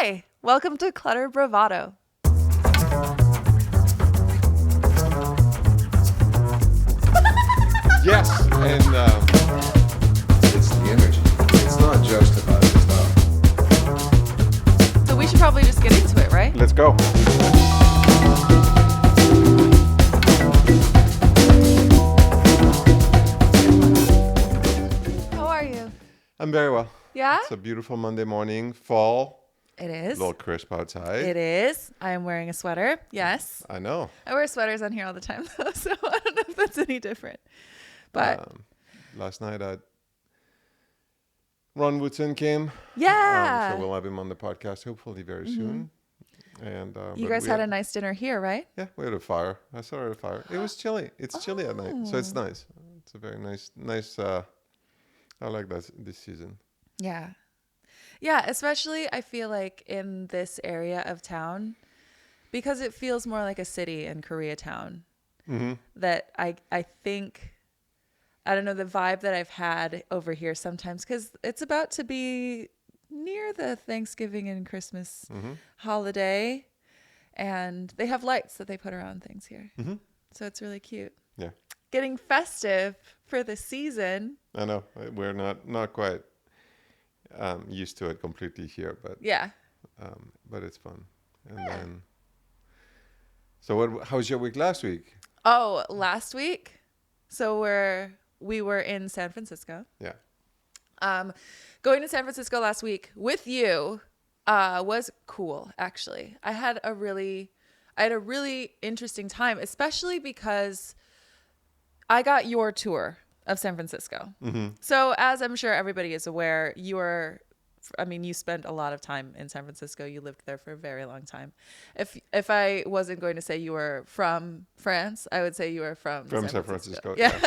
Hi, welcome to Clutter Bravado. Yes, and it's the energy. It's not just about the stuff. So we should probably just get into it, right? Let's go. How are you? I'm very well. Yeah? It's a beautiful Monday morning. Fall. It A is. little crisp outside. It is. I am wearing a sweater. Yes. I know. I wear sweaters on here all the time, though, so I don't know if that's any different. But Last night, Ron Woodson came. yeah. So we'll have him on the podcast hopefully very soon. And You but guys we had a nice dinner here, right? Yeah, we had a fire. I saw a fire. It was chilly. It's chilly at night, so it's nice. It's a very nice. I like this season. Yeah. Yeah, especially I feel like in this area of town, because it feels more like a city in Koreatown, that I think, I don't know, the vibe that I've had over here sometimes, because it's about to be near the Thanksgiving and Christmas holiday, and they have lights that they put around things here. So it's really cute. Yeah, Getting festive for the season. I know we're not quite used to it completely here, but Yeah. but it's fun. And then, so how was your week last week? Oh, last week? So we were in San Francisco. Yeah. Going to San Francisco last week with you was cool, actually. I had a really interesting time, especially because I got your tour of San Francisco. So as I'm sure everybody is aware, you spent a lot of time in San Francisco. You lived there for a very long time. If I wasn't going to say you were from France, I would say you were from San Francisco. Yeah.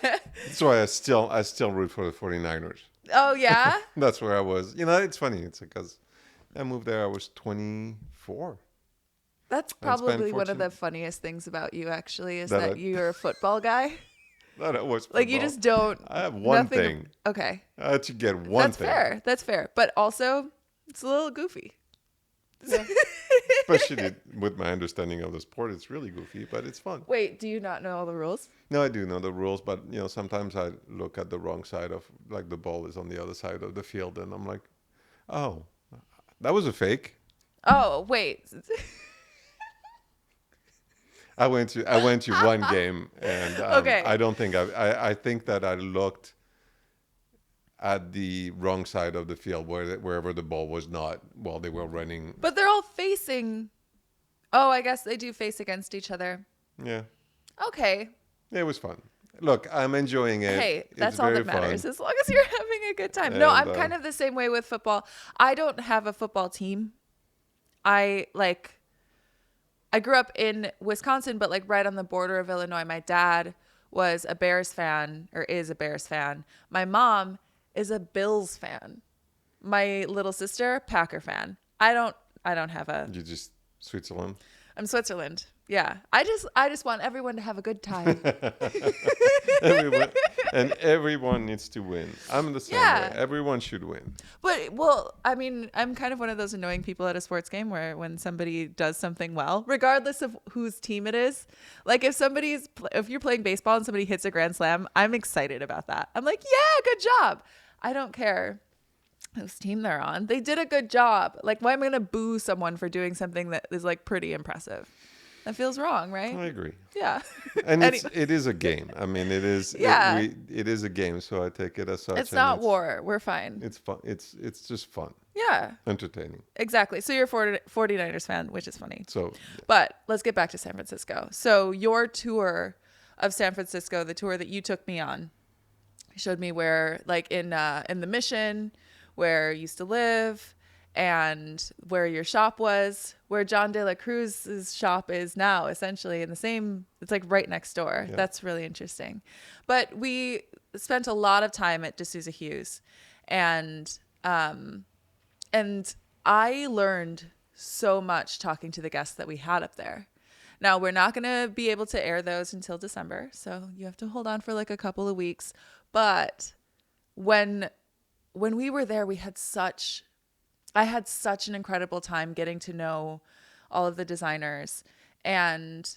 That's why I still root for the 49ers. Oh, yeah? That's where I was. You know, it's funny. It's because I moved there. I was 24. That's probably one of the funniest things about you, actually, is that you're a football guy. That was football. Like, you just don't. I have one thing. Okay. I had to get one thing. That's fair. But also, it's a little goofy. Yeah. Especially with my understanding of the sport, it's really goofy, but it's fun. Wait, do you not know all the rules? No, I do know the rules, but sometimes I look at the wrong side of, like, the ball is on the other side of the field, and I'm like, oh, that was a fake. Oh, wait. I went to one game, and okay. I don't think I think that I looked at the wrong side of the field wherever the ball was not while they were running. But they're all facing. Oh, I guess they do face against each other. Yeah. Okay. It was fun. Look, I'm enjoying it. Hey, that's all that matters, fun. As long as you're having a good time. No, I'm kind of the same way with football. I don't have a football team. I grew up in Wisconsin, but like right on the border of Illinois. My dad was a Bears fan, or is a Bears fan. My mom is a Bills fan. My little sister, Packer fan. I don't have a. You just Switzerland. I'm Switzerland. Yeah. I just want everyone to have a good time. Everyone needs to win. I'm the same way. Everyone should win. But, well, I mean, I'm kind of one of those annoying people at a sports game where when somebody does something well, regardless of whose team it is, like if you're playing baseball and somebody hits a grand slam, I'm excited about that. I'm like, yeah, good job. I don't care whose team they're on. They did a good job. Like, why am I going to boo someone for doing something that is like pretty impressive? That feels wrong, right? I agree. Yeah. And it is a game. I mean, it is. Yeah. It is a game, so I take it as such. It's not war. We're fine. It's fun. It's just fun. Yeah. Entertaining. Exactly. So you're a 49ers fan, which is funny. So. But let's get back to San Francisco. So your tour of San Francisco, the tour that you took me on, showed me where, like in the Mission, where you used to live, and where your shop was, where John De La Cruz's shop is now, essentially in the same, it's like right next door. Yeah. That's really interesting. But we spent a lot of time at D'Souza Hughes, and I learned so much talking to the guests that we had up there. Now, we're not going to be able to air those until December, so you have to hold on for like a couple of weeks. But when we were there, we had such I had such an incredible time getting to know all of the designers and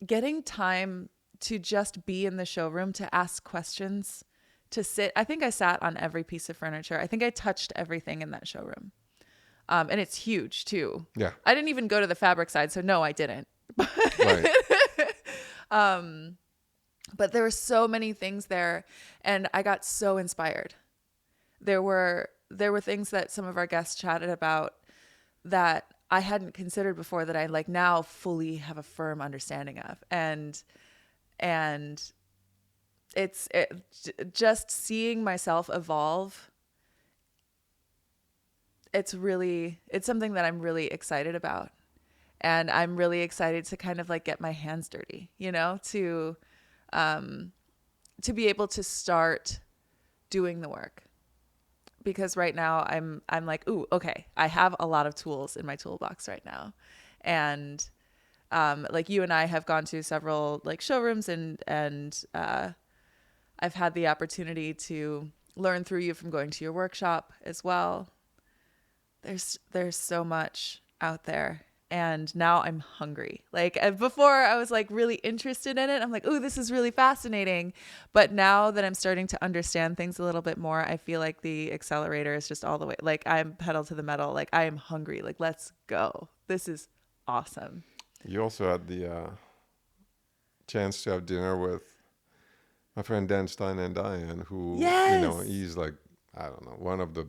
getting time to just be in the showroom, to ask questions, to sit. I think I sat on every piece of furniture. I think I touched everything in that showroom. And it's huge too. Yeah. I didn't even go to the fabric side, so no, I didn't. Right. But there were so many things there, and I got so inspired. There were things that some of our guests chatted about that I hadn't considered before, that I like now fully have a firm understanding of. And just seeing myself evolve. It's something that I'm really excited about. And I'm really excited to kind of like get my hands dirty, to be able to start doing the work. Because right now I'm like, ooh, okay, I have a lot of tools in my toolbox right now. And like you and I have gone to several like showrooms, and I've had the opportunity to learn through you from going to your workshop as well. There's so much out there. And now I'm hungry. Like before I was like really interested in it. I'm like, ooh, this is really fascinating. But now that I'm starting to understand things a little bit more, I feel like the accelerator is just all the way. Like I'm pedal to the metal. Like I am hungry. Like let's go. This is awesome. You also had the chance to have dinner with my friend Dan Stein and Diane, who, Yes. he's like, I don't know, one of the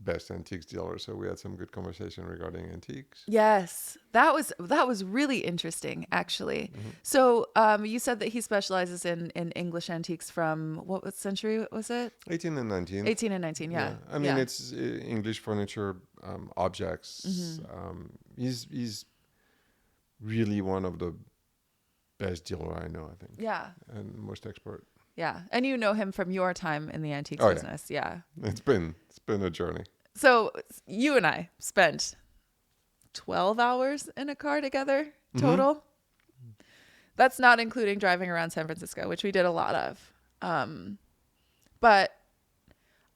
best antiques dealers. So we had some good conversation regarding antiques. Yes, that was really interesting, actually. Mm-hmm. So you said that he specializes in English antiques from what century was it? 18 and 19. 18 and 19, yeah. I mean, it's English furniture, objects. Mm-hmm. He's really one of the best dealer I know, I think. Yeah. And most expert. Yeah. And you know him from your time in the antiques Oh, business. Yeah. It's been a journey. So you and I spent 12 hours in a car together total. Mm-hmm. That's not including driving around San Francisco, which we did a lot of. But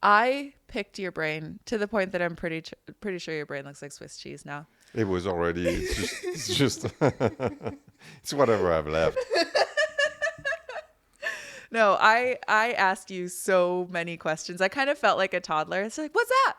I picked your brain to the point that I'm pretty sure your brain looks like Swiss cheese now. It was already, it's just it's whatever I've left. No, I asked you so many questions. I kind of felt like a toddler. It's like, what's that?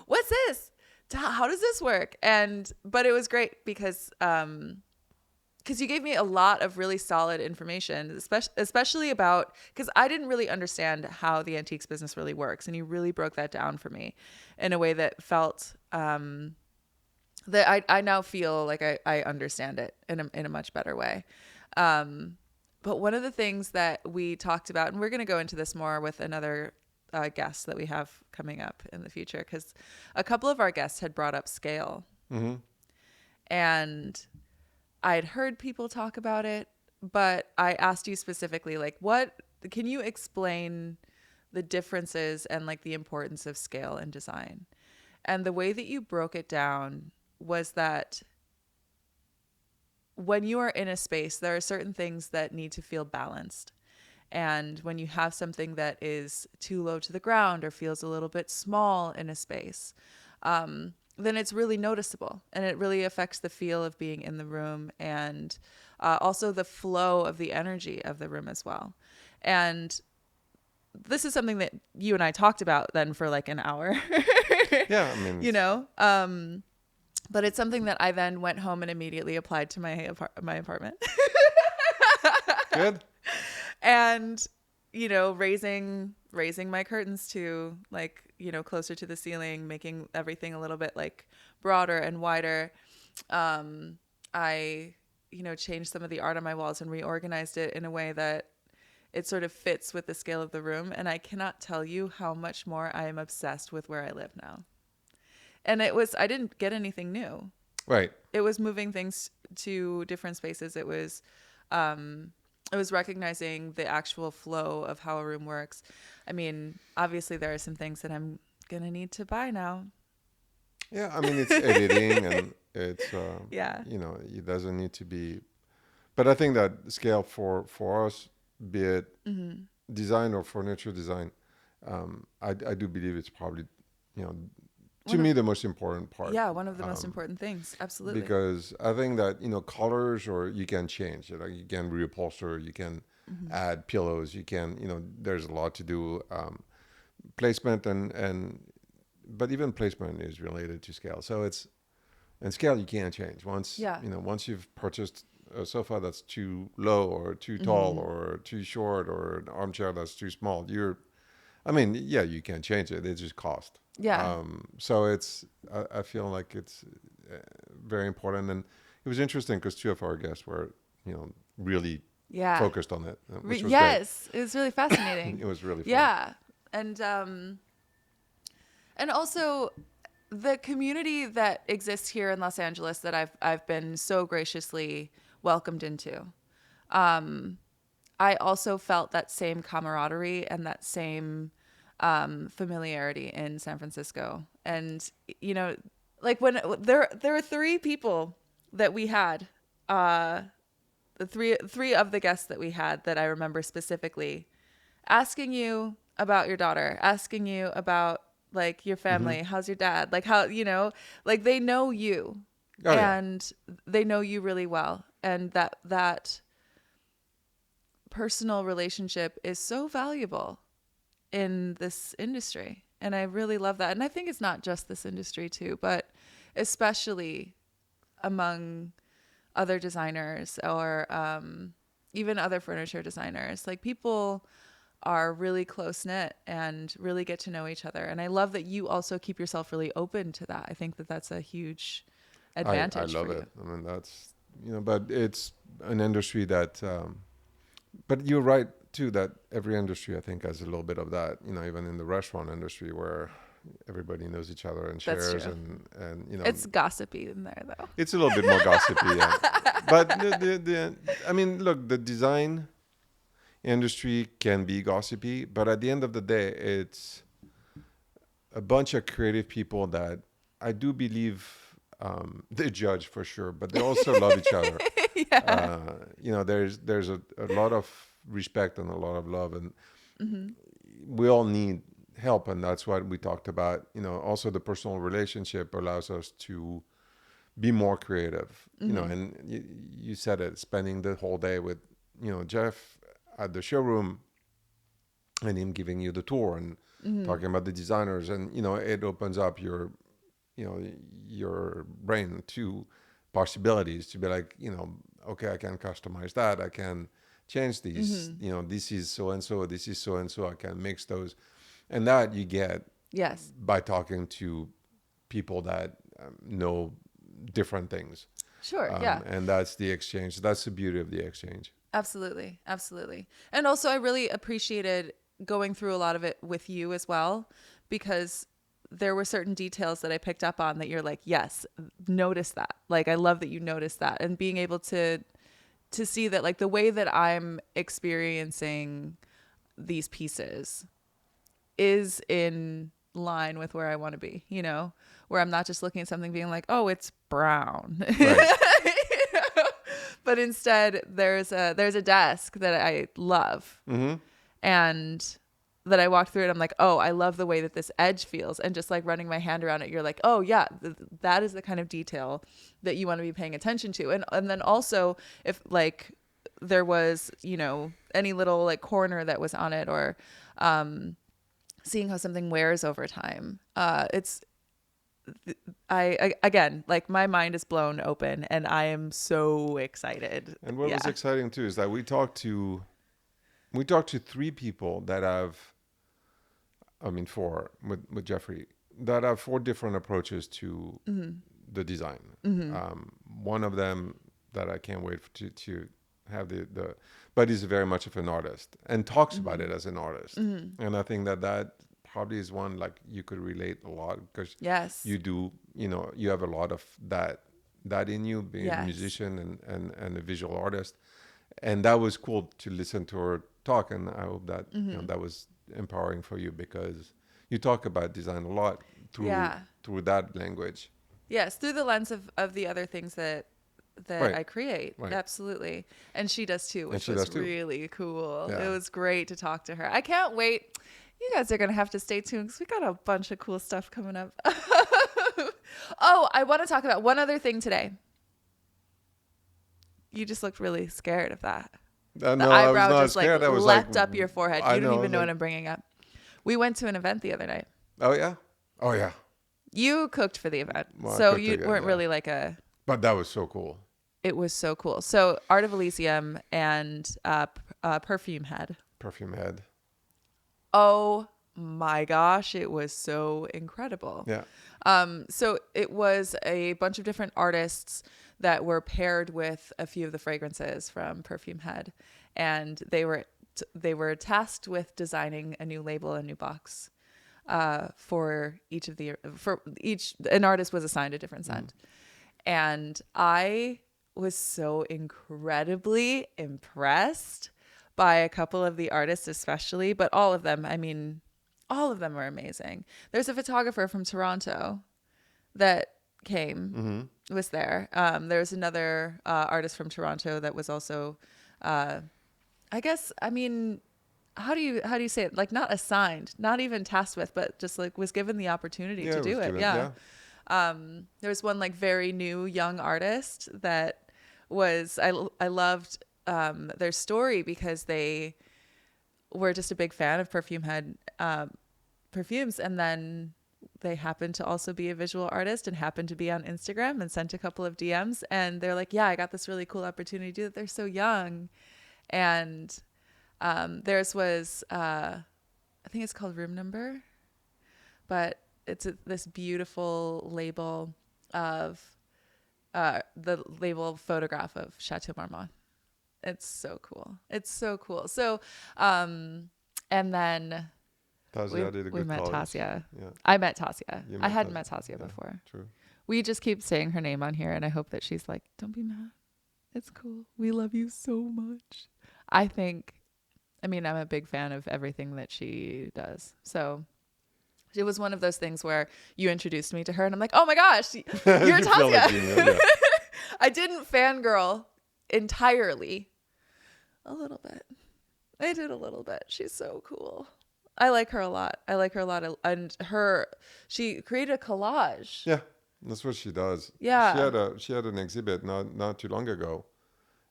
What's this? How does this work? But it was great because you gave me a lot of really solid information, especially about, because I didn't really understand how the antiques business really works. And you really broke that down for me in a way that felt, that I now feel like I understand it in a much better way. But one of the things that we talked about, and we're going to go into this more with another guest that we have coming up in the future, because a couple of our guests had brought up scale. Mm-hmm. And I'd heard people talk about it, but I asked you specifically, like, can you explain the differences and like the importance of scale in design? And the way that you broke it down was that when you are in a space, there are certain things that need to feel balanced. And when you have something that is too low to the ground or feels a little bit small in a space, then it's really noticeable. And it really affects the feel of being in the room, and also the flow of the energy of the room as well. And this is something that you and I talked about then for like an hour. Yeah, I mean, but it's something that I then went home and immediately applied to my apartment. Good. And, raising my curtains to like, closer to the ceiling, making everything a little bit like broader and wider. I, changed some of the art on my walls and reorganized it in a way that it sort of fits with the scale of the room. And I cannot tell you how much more I am obsessed with where I live now. And I didn't get anything new. Right. It was moving things to different spaces. It was recognizing the actual flow of how a room works. I mean, obviously there are some things that I'm going to need to buy now. Yeah. I mean, it's editing and it's, it doesn't need to be, but I think that scale for us, be it design or furniture design, I do believe it's probably, to me the most important part. Yeah, one of the most important things. Absolutely. Because I think that, colors, or you can change it. Like you can reupholster, you can add pillows, you can, there's a lot to do. Placement but even placement is related to scale. So and scale you can't change. Once you've purchased a sofa that's too low or too tall or too short, or an armchair that's too small, you can change it. It's just cost. Yeah. So I feel like it's very important. And it was interesting because two of our guests were, really focused on it, which was great. It was really fascinating. It was really fun. Yeah. And also the community that exists here in Los Angeles that I've been so graciously welcomed into. I also felt that same camaraderie and that same familiarity in San Francisco. And, like when there were three people that we had, the three of the guests that we had that I remember specifically asking you about your daughter, asking you about like your family, how's your dad, like how, like they know you and they know you really well. And that personal relationship is so valuable in this industry. And I really love that. And I think it's not just this industry too, but especially among other designers or even other furniture designers. Like people are really close knit and really get to know each other. And I love that you also keep yourself really open to that. I think that that's a huge advantage. I love it. I mean, that's, but it's an industry that, but you're right too, that every industry I think has a little bit of that, even in the restaurant industry where everybody knows each other and shares and it's gossipy in there though. It's a little bit more gossipy. Yeah. But look, the design industry can be gossipy, but at the end of the day, it's a bunch of creative people that I do believe they judge for sure, but they also love each other. There's a lot of respect and a lot of love, and we all need help, and that's what we talked about. Also the personal relationship allows us to be more creative. And you said it, spending the whole day with Jeff at the showroom and him giving you the tour and talking about the designers, and it opens up your brain to possibilities, to be like, okay, I can customize that, I can change these, this is so and so, this is so and so, I can mix those. And that you get by talking to people that know different things. Sure, and that's the exchange. That's the beauty of the exchange. Absolutely. Absolutely. And also I really appreciated going through a lot of it with you as well, because there were certain details that I picked up on that you're like, yes, notice that. Like, I love that you noticed that, and being able to see that, like, the way that I'm experiencing these pieces is in line with where I want to be, where I'm not just looking at something being like, oh, it's brown. Right. But instead there's a desk that I love and that I walk through it. I'm like, oh, I love the way that this edge feels. And just like running my hand around it, you're like, oh yeah, that is the kind of detail that you want to be paying attention to. And then also if like there was, any little like corner that was on it, or seeing how something wears over time. Again, like my mind is blown open and I am so excited. And what was exciting too is that we talked to three people that have, four with Jeffrey, that have four different approaches to the design. One of them that I can't wait to have but he's very much of an artist and talks about it as an artist. And I think that probably is one like you could relate a lot, because you do, you have a lot of that in you, being a musician and a visual artist. And that was cool to listen to her talk. And I hope that that was empowering for you, because you talk about design a lot through that language. Yes, through the lens of the other things that I create. Right. Absolutely. And she does too, which was really cool. Yeah. It was great to talk to her. I can't wait. You guys are going to have to stay tuned because we got a bunch of cool stuff coming up. Oh, I want to talk about one other thing today. You just looked really scared of that. The No, eyebrow I was not just scared. like I was leapt like, up your forehead. I You don't know, even know like, what I'm bringing up. We went to an event the other night. oh yeah, oh yeah. You cooked for the event, Well, I so cooked you again, weren't yeah. really like a. But that was so cool. It was so cool. So Art of Elysium and Perfume Head. Perfume Head. Oh my gosh, it was so incredible. Yeah. So it was a bunch of different artists that were paired with a few of the fragrances from Perfume Head, and they were tasked with designing a new label, a new box, for each. An artist was assigned a different scent, and I was so incredibly impressed by a couple of the artists, especially, but all of them. I mean, all of them were amazing. There's a photographer from Toronto that came, was there. There's another artist from Toronto that was also, I guess, I mean, how do you say it? Like, not assigned, not even tasked with, but just like was given the opportunity to do it. Yeah. There's one like very new young artist that was, I loved their story because they were just a big fan of Perfume Head perfumes, and then they happened to also be a visual artist and happened to be on Instagram and sent a couple of DMs, and they're like, yeah, I got this really cool opportunity to do it. They're so young. And theirs was I think it's called Room Number, but it's this beautiful label of the label photograph of Chateau Marmont. It's so cool. It's so cool. So and then Tasia did a we good met college. Tasia. Yeah. I met Tasia. You I met hadn't Tasia. met Tasia Yeah, before. True. We just keep saying her name on here, and I hope that she's like, don't be mad. It's cool. We love you so much. I mean, I'm a big fan of everything that she does. So it was one of those things where you introduced me to her, and I'm like, oh my gosh, you're You feel like Tasia. being there, yeah. I didn't fangirl entirely. A little bit. I did a little bit. She's so cool. I like her a lot. And she created a collage. Yeah, that's what she does. Yeah. She had an exhibit not too long ago,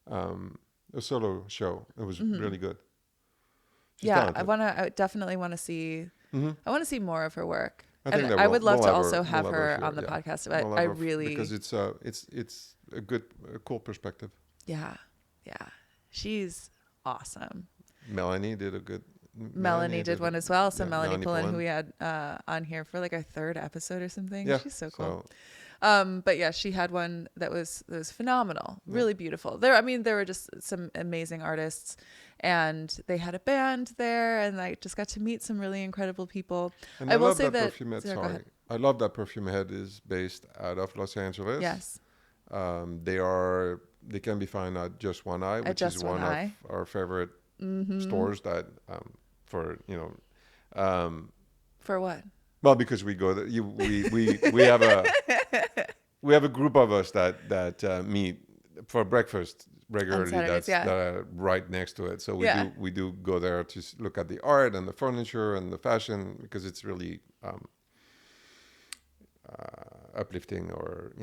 a solo show. It was really good. She's talented. I definitely want to see. I want to see more of her work. I would love we'll to have also have we'll her here, on the yeah. podcast. We'll I have her really, because it's a cool perspective. yeah. She's awesome. Melanie did a good. Melanie did one as well. So yeah, Melanie Pullen, who Pullen. we had on here for like our third episode or something. Yeah, She's so cool. So, But yeah, she had one that was phenomenal, really beautiful. There were just some amazing artists, and they had a band there, and I just got to meet some really incredible people. and I will love say that Perfume Head. Sarah, go ahead. I love that Perfume Head is based out of Los Angeles. Yes. They can be found at Just One Eye, which Just is One one Eye. of our favorite stores that for For what? well, because we go there, we have a group of us that meet for breakfast regularly. Saturdays, That are right next to it. So we do go there to look at the art and the furniture and the fashion, because it's really uplifting, or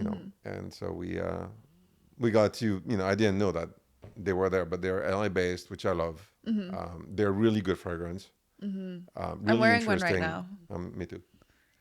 and so we got to, I didn't know that they were there, but they're LA based, which I love. They're really good fragrance. Really I'm wearing one right interesting. now. Me too.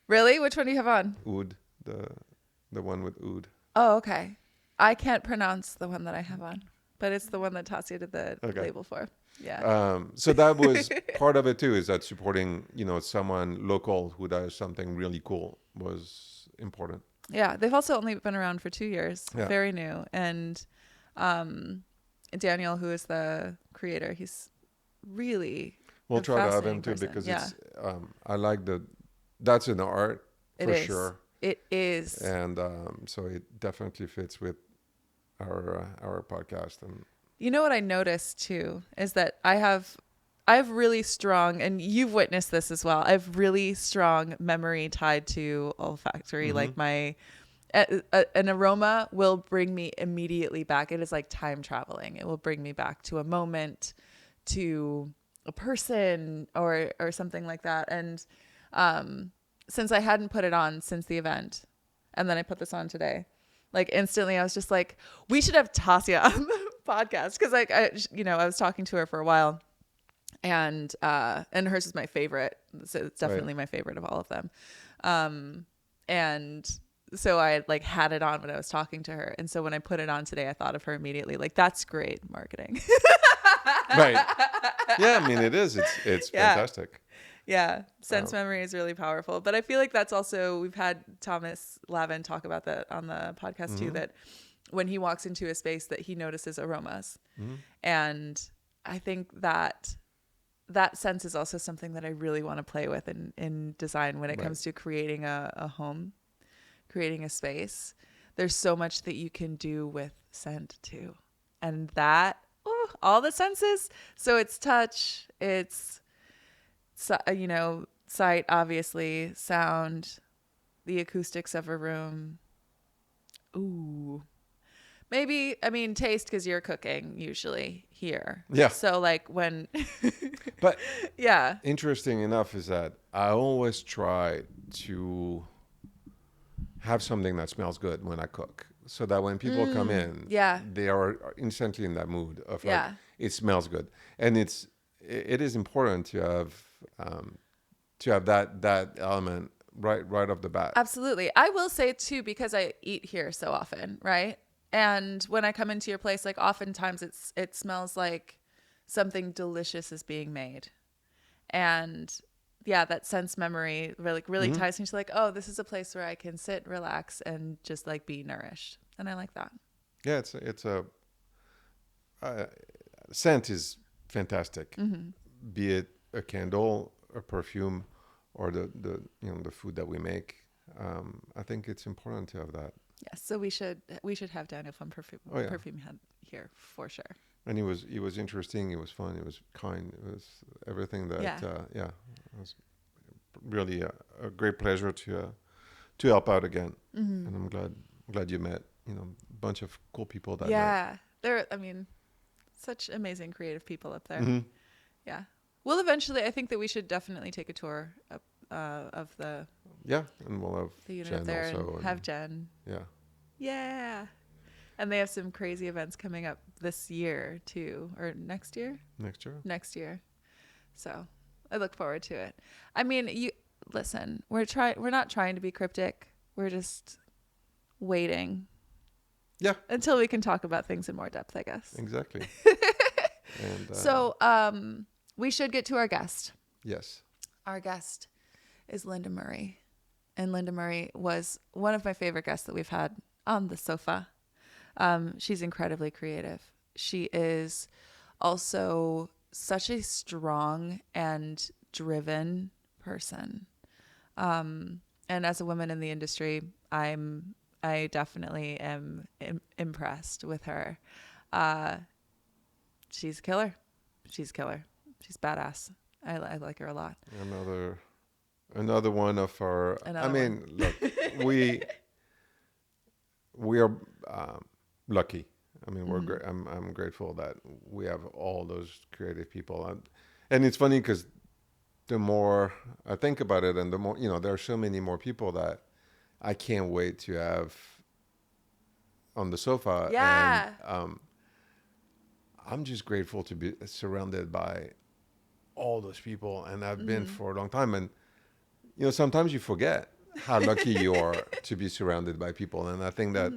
Really? Which one do you have on? Oud, the one with oud. Oh, okay. I can't pronounce the one that I have on, but it's the one that Tasia did the label for. Yeah. So that was part of it too, is that supporting, someone local who does something really cool was important. Yeah. They've also only been around for 2 years. Yeah. Very new. And Daniel, who is the creator, he's really We'll a try to have him fascinating too, person. because Yeah. it's I like that's an art for sure. It is. And so it definitely fits with our podcast. And You know what I noticed too is that I have really strong, and you've witnessed this as well, I have really strong memory tied to olfactory. Like an aroma will bring me immediately back. It is like time traveling. It will bring me back to a moment, to a person, or something like that. And since I hadn't put it on since the event, And then I put this on today. Like instantly I was just like, we should have Tasia on the podcast. Cause like, I was talking to her for a while and hers is my favorite. So it's definitely my favorite of all of them. And so I like had it on when I was talking to her. And so when I put it on today, I thought of her immediately. Like, that's great marketing. Right. Yeah. I mean, it is. It's fantastic. Yeah. Sense memory is really powerful. But I feel like that's also, we've had Thomas Lavin talk about that on the podcast too, that when he walks into a space that he notices aromas. And I think that sense is also something that I really want to play with in design when it comes to creating a home, creating a space. There's so much that you can do with scent too. And that, all the senses. So it's touch, it's, sight, obviously, sound, the acoustics of a room. Ooh. Maybe, I mean, taste, because you're cooking usually here. Yeah. So like when... But yeah. Interesting enough is that I always try to have something that smells good when I cook, so that when people come in, they are instantly in that mood of like, it smells good. And it is important to have that element right off the bat. Absolutely. I will say too, because I eat here so often, right? And when I come into your place, like oftentimes it smells like something delicious is being made. And yeah, that sense memory really ties me to like, oh, this is a place where I can sit, relax, and just like be nourished. And I like that. Yeah, it's a scent is fantastic. Be it a candle, a perfume, or the food that we make. I think it's important to have that. Yes, so we should have Daniel from Perfume Head here for sure. And he was interesting. He was fun. He was kind. It was everything that. It was really a great pleasure to help out again. And I'm glad you met a bunch of cool people that night. They're such amazing creative people up there. Yeah, we'll eventually. I think that we should definitely take a tour of the. Yeah, and we'll have the unit Jen there also, and have Jen. Yeah. And they have some crazy events coming up this year too, or next year. Next year. So I look forward to it. I mean, listen. We're not trying to be cryptic. We're just waiting. Yeah. Until we can talk about things in more depth, I guess. Exactly. And, so we should get to our guest. Yes. Our guest is Lynda Murray. And Lynda Murray was one of my favorite guests that we've had on the sofa. She's incredibly creative. She is also such a strong and driven person. And as a woman in the industry, I definitely am impressed with her. She's a killer. She's badass. I like her a lot. Another one of our. Look, we are lucky. I mean, we're great. I'm grateful that we have all those creative people, and it's funny because the more I think about it, and the more there are so many more people that I can't wait to have on the sofa. Yeah. And I'm just grateful to be surrounded by all those people, and I've been for a long time. And sometimes you forget how lucky you are to be surrounded by people. And I think that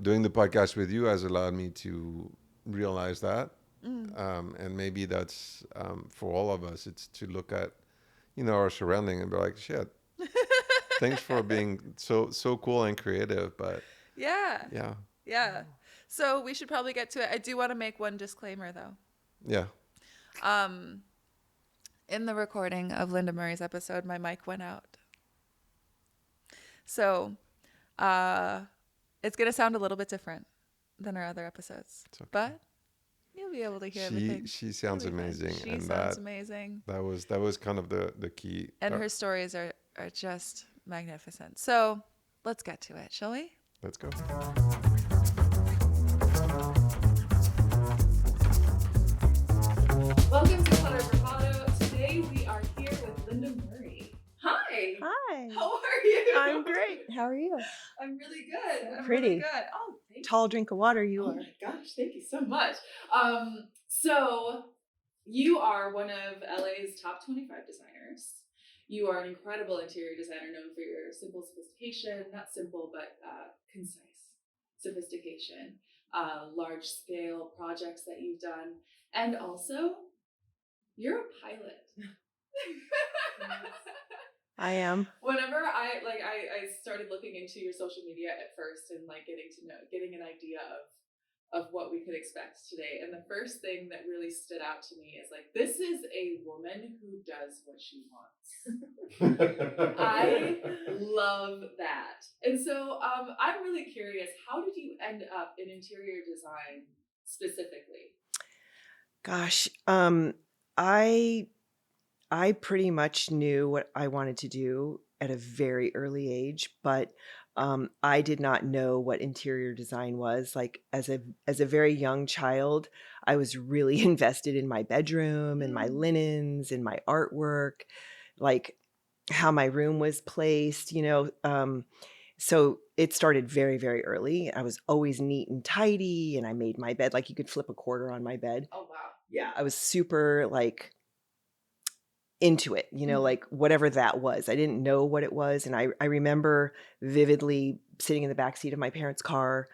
doing the podcast with you has allowed me to realize that. And maybe that's for all of us. It's to look at our surrounding and be like, shit. Thanks for being so cool and creative. But yeah. So we should probably get to it. I do want to make one disclaimer though. Yeah. In the recording of Lynda Murray's episode, my mic went out. So it's going to sound a little bit different than our other episodes. Okay. But you'll be able to hear everything. She sounds amazing. She sounds amazing. That was kind of the key. And her stories are just magnificent. So let's get to it, shall we? Let's go. Welcome to Clutter Bravado. Today we are here with Lynda Murray. Hi. Hi. How are you? I'm great. How are you? I'm really good. So I'm pretty. really good. Oh, thank you. Tall drink of water you Oh are. my gosh, thank you so much. So you are one of LA's top 25 designers. You are an incredible interior designer known for your simple sophistication, not simple, but concise sophistication, large scale projects that you've done. And also, you're a pilot. I am. Whenever I started looking into your social media at first and like getting an idea of what we could expect today. And the first thing that really stood out to me is like, this is a woman who does what she wants. I love that. And so I'm really curious, how did you end up in interior design specifically? Gosh, I pretty much knew what I wanted to do at a very early age, but I did not know what interior design was. Like as a very young child, I was really invested in my bedroom and my linens and my artwork, like how my room was placed, so it started very, very early. I was always neat and tidy, and I made my bed like you could flip a quarter on my bed. Oh wow. Yeah, I was super like into it, like whatever that was. I didn't know what it was. And I remember vividly sitting in the backseat of my parents' car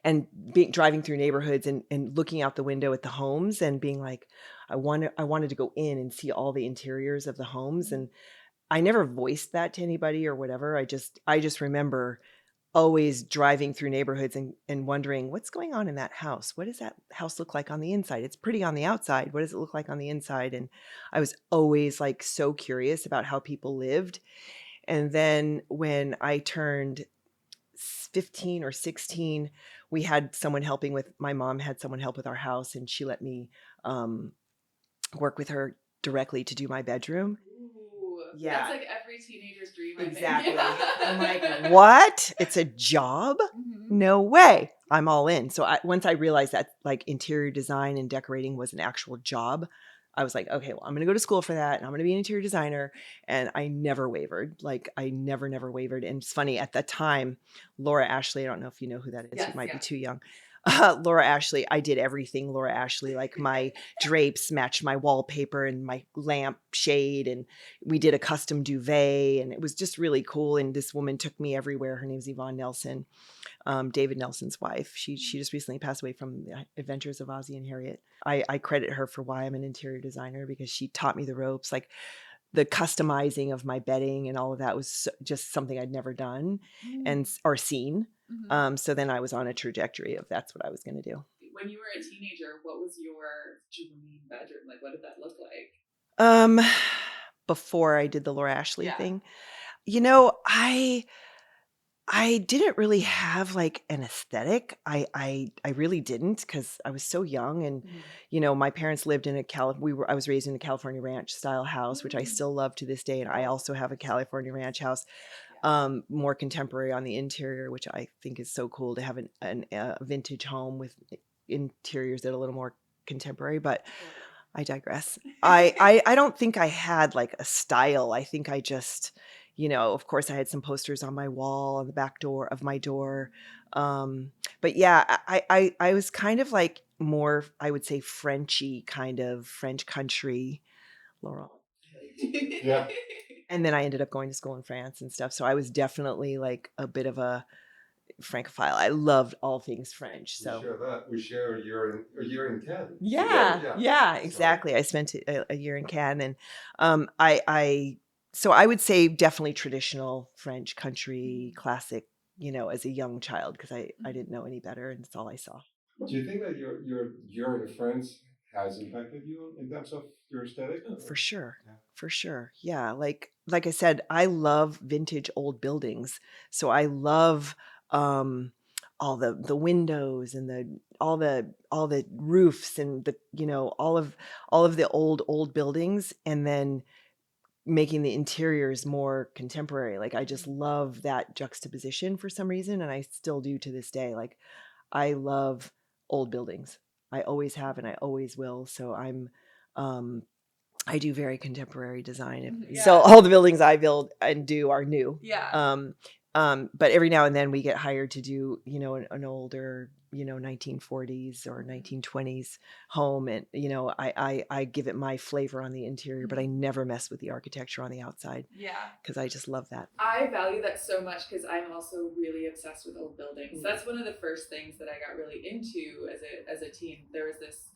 and driving through neighborhoods and looking out the window at the homes and being like, I wanted to go in and see all the interiors of the homes. And I never voiced that to anybody or whatever. I just remember always driving through neighborhoods and wondering what's going on in that house. What does that house look like on the inside? It's pretty on the outside. What does it look like on the inside? And I was always like so curious about how people lived. And then when I turned 15 or 16, we had someone helping with my mom had someone help with our house, and she let me work with her directly to do my bedroom. Yeah. That's like every teenager's dream, I Exactly. think. I'm like, what? It's a job? No way. I'm all in. So once I realized that like interior design and decorating was an actual job, I was like, okay, well, I'm going to go to school for that and I'm going to be an interior designer. And I never wavered. Like I never wavered. And it's funny at that time, Laura Ashley, I don't know if you know who that is. Yes, you might yeah. be too young. Laura Ashley, I did everything Laura Ashley, like my drapes matched my wallpaper and my lamp shade, and we did a custom duvet, and it was just really cool. And this woman took me everywhere. Her name's Yvonne Nelson, David Nelson's wife. She just recently passed away from the Adventures of Ozzie and Harriet. I credit her for why I'm an interior designer, because she taught me the ropes, like the customizing of my bedding and all of that was just something I'd never done or seen. So then I was on a trajectory of that's what I was going to do. When you were a teenager, what was your dream bedroom? Like, what did that look like? Before I did the Laura Ashley Yeah. thing, I didn't really have like an aesthetic. I really didn't, because I was so young, and my parents lived in I was raised in a California ranch style house, which I still love to this day. And I also have a California ranch house, more contemporary on the interior, which I think is so cool to have a vintage home with interiors that are a little more contemporary. But I digress. I don't think I had like a style. I think I just, of course I had some posters on my wall on the back door of my door. But yeah, I was kind of like more, I would say Frenchy, kind of French country, Laurel. Yeah. And then I ended up going to school in France and stuff. So I was definitely like a bit of a Francophile. I loved all things French. So we share that. We share a year in Cannes. Yeah, together. yeah, exactly. I spent a year in Cannes, and so I would say definitely traditional French country classic, as a young child, because I didn't know any better, and that's all I saw. Do you think that your year in France has impacted you in terms of your aesthetic? Oh, for sure. Yeah. For sure. Yeah. Like I said, I love vintage old buildings. So I love all the windows and all the roofs and all of the old buildings, and then making the interiors more contemporary. Like I just love that juxtaposition for some reason, and I still do to this day. Like I love old buildings. I always have and I always will. So I'm I do very contemporary design. Yeah. So all the buildings I build and do are new. Yeah. But every now and then we get hired to do, an older, 1940s or 1920s home. And, I give it my flavor on the interior, but I never mess with the architecture on the outside. Yeah. Because I just love that. I value that so much because I'm also really obsessed with old buildings. That's one of the first things that I got really into as a teen. There was this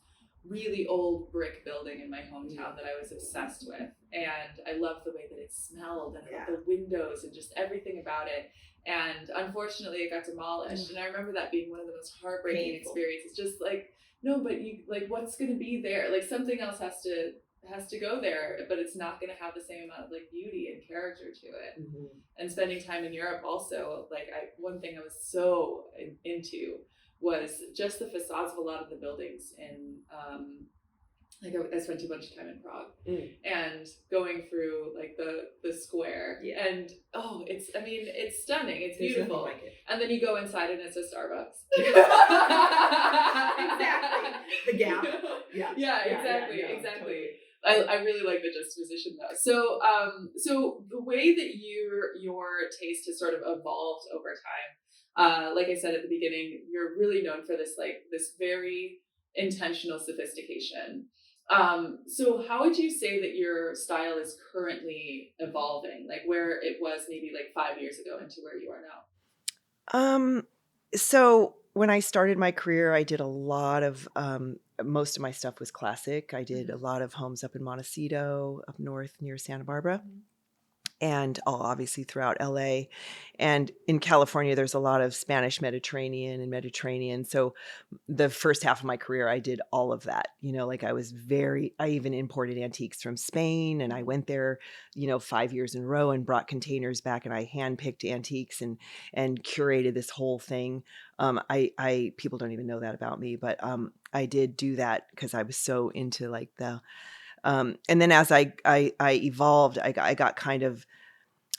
really old brick building in my hometown that I was obsessed with, and I loved the way that it smelled and the windows and just everything about it. And unfortunately, it got demolished, and I remember that being one of the most heartbreaking experiences. Just like, no, but you like, what's going to be there? Like something else has to go there, but it's not going to have the same amount of like beauty and character to it. And spending time in Europe also, like one thing I was so into was just the facades of a lot of the buildings. And I spent a bunch of time in Prague and going through like the square and it's stunning. It's beautiful. Like it. And then you go inside and it's a Starbucks. Exactly. The gap. Yeah, exactly. Totally. I really like the juxtaposition though. So the way that your taste has sort of evolved over time, like I said at the beginning, you're really known for this very intentional sophistication. So how would you say that your style is currently evolving, like where it was maybe like 5 years ago into where you are now? So when I started my career, I did a lot of, most of my stuff was classic. I did a lot of homes up in Montecito, up north near Santa Barbara. And obviously throughout LA. And in California, there's a lot of Spanish Mediterranean. So the first half of my career, I did all of that. Like I even imported antiques from Spain, and I went there, 5 years in a row and brought containers back, and I handpicked antiques and curated this whole thing. People don't even know that about me, but I did do that because I was so into like the and then as I evolved, I got kind of,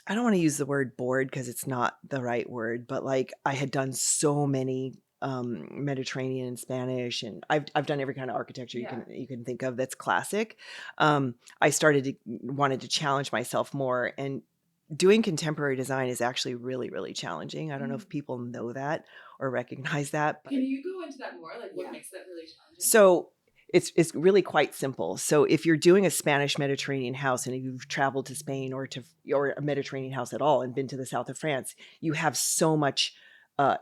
I don't want to use the word bored because it's not the right word, but like I had done so many Mediterranean and Spanish, and I've done every kind of architecture you can think of that's classic. I wanted to challenge myself more, and doing contemporary design is actually really, really challenging. I don't know if people know that or recognize that. Can you go into that more? Like what makes that really challenging? So it's really quite simple. So if you're doing a Spanish Mediterranean house, and if you've traveled to Spain or a Mediterranean house at all and been to the south of France, you have so much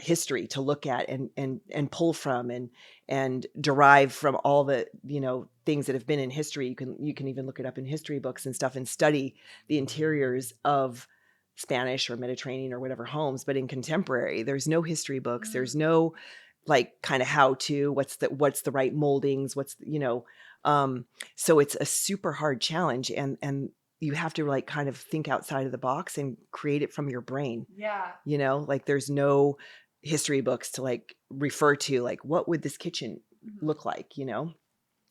history to look at and pull from and derive from all the things that have been in history. You can even look it up in history books and stuff and study the interiors of Spanish or Mediterranean or whatever homes. But in contemporary, there's no history books. There's no like kind of how to, what's the right moldings, so it's a super hard challenge, and you have to like kind of think outside of the box and create it from your brain. Like there's no history books to like refer to, like what would this kitchen look like,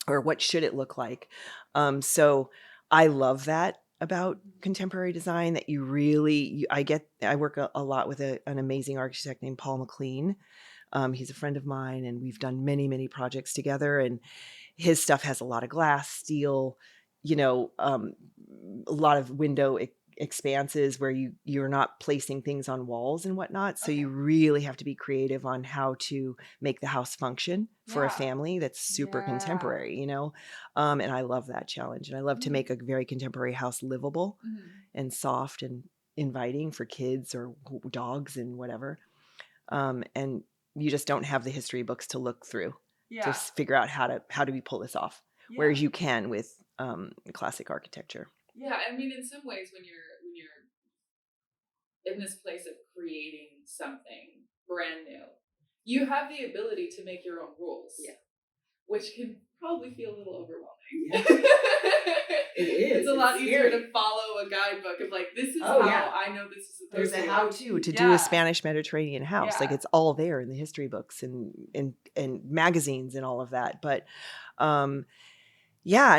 or what should it look like. So I love that about contemporary design, that I work a lot with an amazing architect named Paul McLean. He's a friend of mine, and we've done many, many projects together, and his stuff has a lot of glass, steel, a lot of window expanses where you're not placing things on walls and whatnot. So you really have to be creative on how to make the house function for a family that's super contemporary, and I love that challenge. And I love to make a very contemporary house livable and soft and inviting for kids or dogs and whatever. And you just don't have the history books to look through to figure out how do we pull this off. Whereas you can with classic architecture. Yeah, I mean, in some ways, when you're in this place of creating something brand new, you have the ability to make your own rules. Which can probably feel a little overwhelming. It is. It's a lot easier to follow a guidebook of like, this is how I know this is supposed to. There's a how-to to do a Spanish Mediterranean house. Like it's all there in the history books and magazines and all of that. But and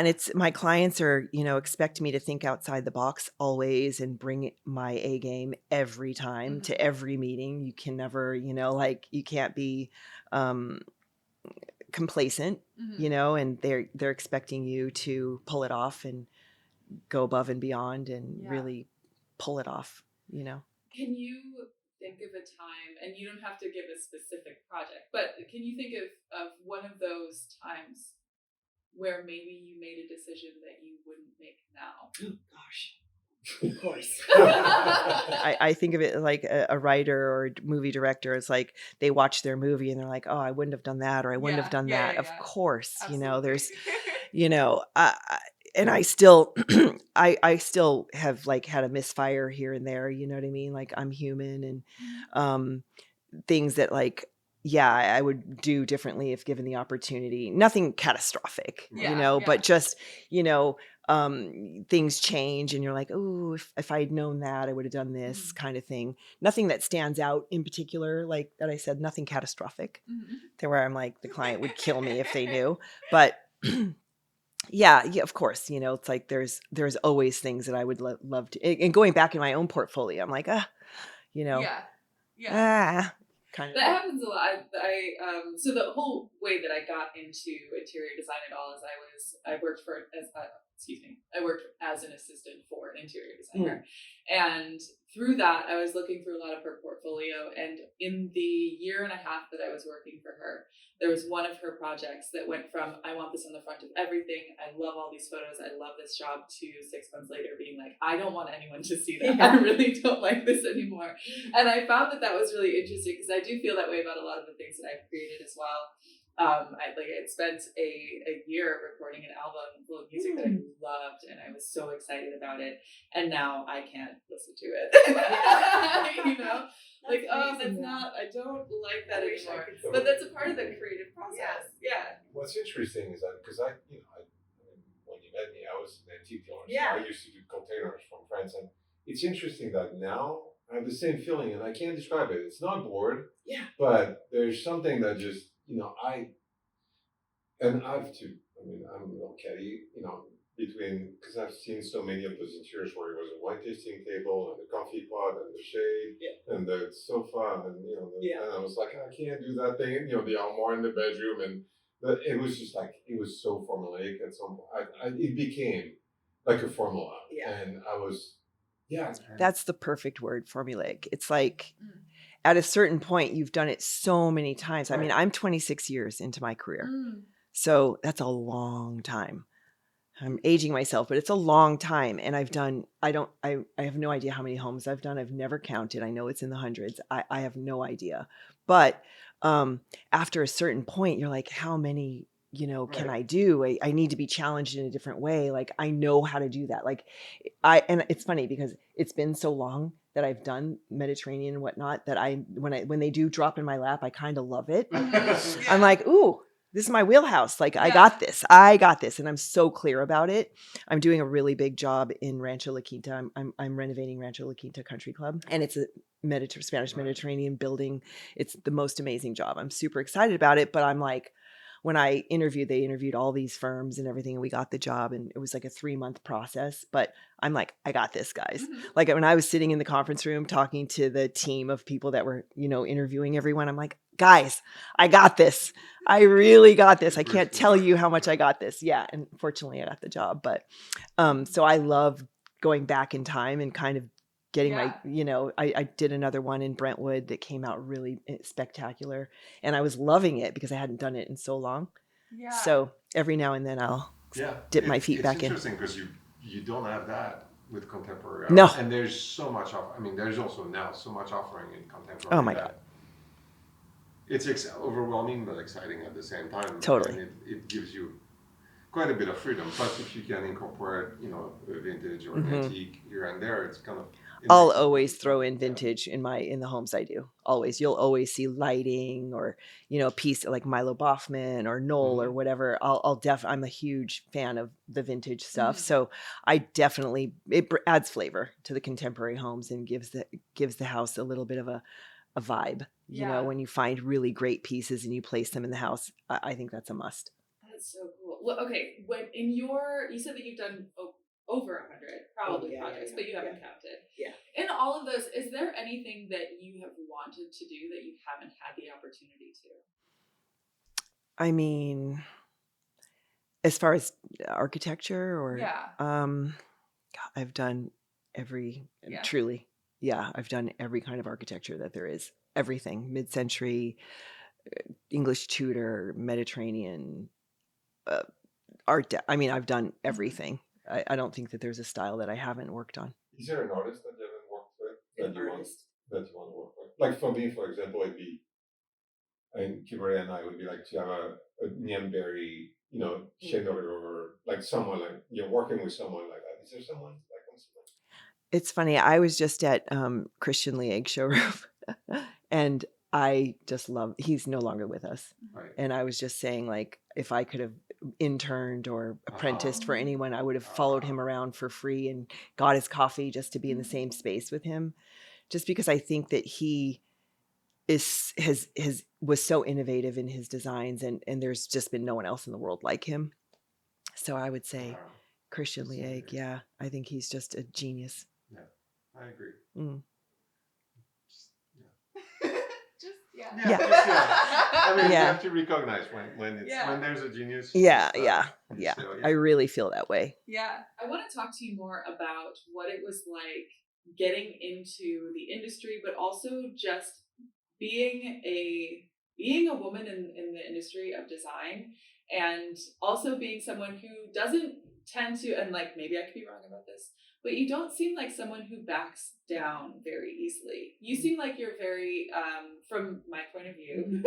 it's, my clients are, expect me to think outside the box always and bring my A game every time to every meeting. You can never, you can't be complacent, you know, and they're expecting you to pull it off and go above and beyond and really pull it off, you know. Can you think of a time, and you don't have to give a specific project, but can you think of one of those times where maybe you made a decision that you wouldn't make now? Oh gosh. Of course. I think of it like a writer or movie director. It's like they watch their movie and they're like, oh, I wouldn't have done that, or I wouldn't have done that. Of course, Absolutely. you know, there's, you know, and I still, I still have like had a misfire here and there. You know what I mean? Like I'm human, and things that like, yeah, I would do differently if given the opportunity. Nothing catastrophic, you know, but just, you know, things change and you're like, oh, if I'd known that, I would have done this kind of thing. Nothing that stands out in particular, like that I said, nothing catastrophic to where I'm like, the client would kill me if they knew. But yeah, of course, you know, it's like there's always things that I would love to, and going back in my own portfolio, I'm like, you know, kind of. That happens a lot. So the whole way that I got into interior design at all is I worked as an assistant for an interior designer. And through that, I was looking through a lot of her portfolio. And in the year and a half that I was working for her, there was one of her projects that went from, I want this on the front of everything, I love all these photos, I love this job, to 6 months later being like, I don't want anyone to see that. I really don't like this anymore. And I found that was really interesting, because I do feel that way about a lot of the things that I've created as well. I'd spent a year recording an album full of music that I loved, and I was so excited about it, and now I can't listen to it. You know, like, that's not, I don't like that anymore. But that's a part of the creative process. Yeah. What's interesting is that because I mean, when you met me, I was an antique dealer. Yeah. So I used to do containers from France, and it's interesting that now I have the same feeling, and I can't describe it. It's not bored. Yeah. But there's something that just, you know, I've too. I mean, I'm a little catty, you know, because I've seen so many of those interiors where it was a wine tasting table and the coffee pot and the shade and the sofa and, you know, and I was like, I can't do that thing. And, you know, the armoire in the bedroom, and it was just like, it was so formulaic at some point. It became like a formula. Yeah. And I was, That's the perfect word, formulaic. It's like, at a certain point, you've done it so many times. I mean, I'm 26 years into my career. So that's a long time. I'm aging myself, but it's a long time. And I have no idea how many homes I've done. I've never counted. I know it's in the hundreds. I have no idea. But after a certain point, you're like, how many, you know, can I do? I need to be challenged in a different way. Like, I know how to do that. Like, and it's funny because it's been so long that I've done Mediterranean and whatnot that when they do drop in my lap, I kind of love it. I'm like, ooh, this is my wheelhouse. Like, I got this. And I'm so clear about it. I'm doing a really big job in Rancho La Quinta. I'm renovating Rancho La Quinta Country Club, and it's a Spanish Mediterranean building. It's the most amazing job. I'm super excited about it, but I'm like, when they interviewed all these firms and everything, and we got the job, and it was like a 3-month process, but I'm like, I got this, guys. Like, when I was sitting in the conference room talking to the team of people that were, you know, interviewing everyone, I'm like, guys, I got this. I really got this. I can't tell you how much I got this. Yeah. And fortunately I got the job, but, so I love going back in time and kind of getting my, you know, I did another one in Brentwood that came out really spectacular, and I was loving it because I hadn't done it in so long. Yeah. So every now and then I'll dip my feet back in. It's interesting because you don't have that with contemporary. No. And there's so much there's also now so much offering in contemporary. Oh my God. It's overwhelming but exciting at the same time. Totally. And it gives you quite a bit of freedom. Plus, if you can incorporate, you know, a vintage or an antique here and there, it's kind of. I'll always throw in vintage in the homes I do. Always. You'll always see lighting or, you know, a piece like Milo Boffman or Knoll or whatever. I'm a huge fan of the vintage stuff. So I definitely, it adds flavor to the contemporary homes and gives the house a little bit of a vibe. You know, when you find really great pieces and you place them in the house, I think that's a must. That's so cool. Well, okay. You said that you've done over 100 projects, but you haven't counted. Yeah. In all of those, is there anything that you have wanted to do that you haven't had the opportunity I mean, as far as architecture or, Yeah. God, I've done every, Yeah. truly, yeah, I've done every kind of architecture that there is. Everything, mid-century, English Tudor, Mediterranean, uh, I mean, I've done everything. I don't think that there's a style that I haven't worked on. Is there an artist that you haven't worked with An artist. that you want to work with? Like for me, for example, it'd be, and Kimberly and I would be like to have a Niamberry, shade or like someone like you're working with someone like that. Is there someone that comes to mind? It's funny. I was just at Christian Lieg Showroom, and I just love. He's no longer with us, Right. and I was just saying, like, if I could have interned or apprenticed for anyone, I would have followed him around for free and got his coffee just to be in the same space with him, just because I think that he was so innovative in his designs, and there's just been no one else in the world like him. So I would say Christian Lieg. Yeah, I think he's just a genius. Yeah, I agree. Mm. Yeah. I mean, Yeah. you have to recognize when there's a genius. Yeah. So, I really feel that way. Yeah. I want to talk to you more about what it was like getting into the industry, but also just being a woman in the industry of design, and also being someone who doesn't tend to, and like maybe I could be wrong about this, but you don't seem like someone who backs down very easily. You seem like you're very, from my point of view,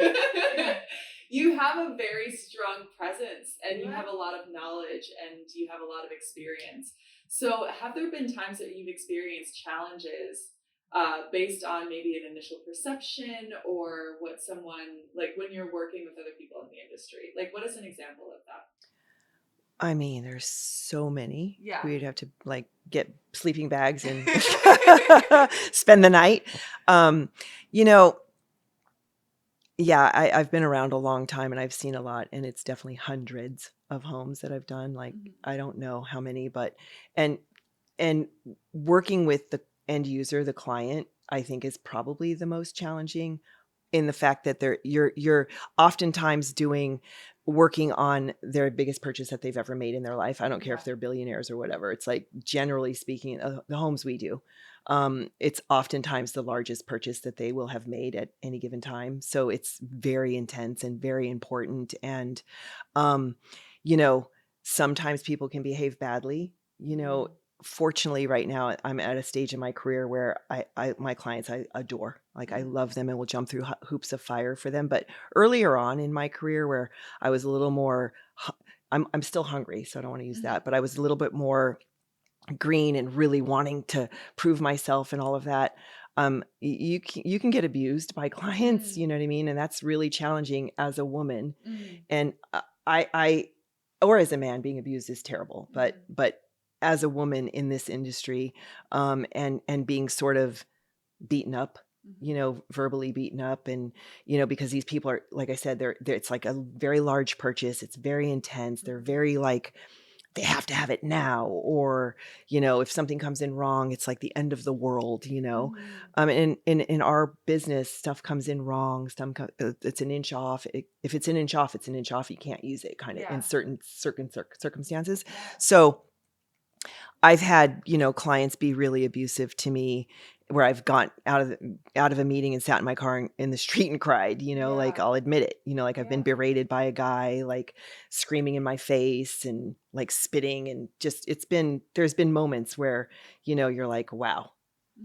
you have a very strong presence, and you have a lot of knowledge, and you have a lot of experience. So have there been times that you've experienced challenges based on maybe an initial perception, or what someone, like when you're working with other people in the industry? Like, what is an example of that? I mean, there's so many. Yeah. We'd have to like get sleeping bags and spend the night. Yeah, I've been around a long time, and I've seen a lot, and it's definitely hundreds of homes that I've done. Like, I don't know how many, but and working with the end user, the client, I think is probably the most challenging, in the fact that you're oftentimes working on their biggest purchase that they've ever made in their life. I don't care if they're billionaires or whatever. It's like, generally speaking, the homes we do, it's oftentimes the largest purchase that they will have made at any given time. So it's very intense and very important. And, sometimes people can behave badly, Fortunately, right now I'm at a stage in my career where my clients I adore. Like, I love them and will jump through hoops of fire for them. But earlier on in my career, where I was a little more, I'm still hungry, so I don't want to use that. But I was a little bit more green and really wanting to prove myself and all of that. You can get abused by clients, you know what I mean, and that's really challenging as a woman. And I or as a man, being abused is terrible. But as a woman in this industry, and being sort of beaten up, verbally beaten up, and because these people are, like I said, they're it's like a very large purchase. It's very intense. They're very like, they have to have it now, or if something comes in wrong, it's like the end of the world. And in our business, stuff comes in wrong, it's an inch off. If it's an inch off, it's an inch off. You can't use it, kind of, in certain circumstances. So I've had, clients be really abusive to me, where I've gone out of a meeting and sat in my car in the street and cried, like, I'll admit it, like I've been berated by a guy, like screaming in my face and like spitting, and just, there's been moments where, you're like, wow,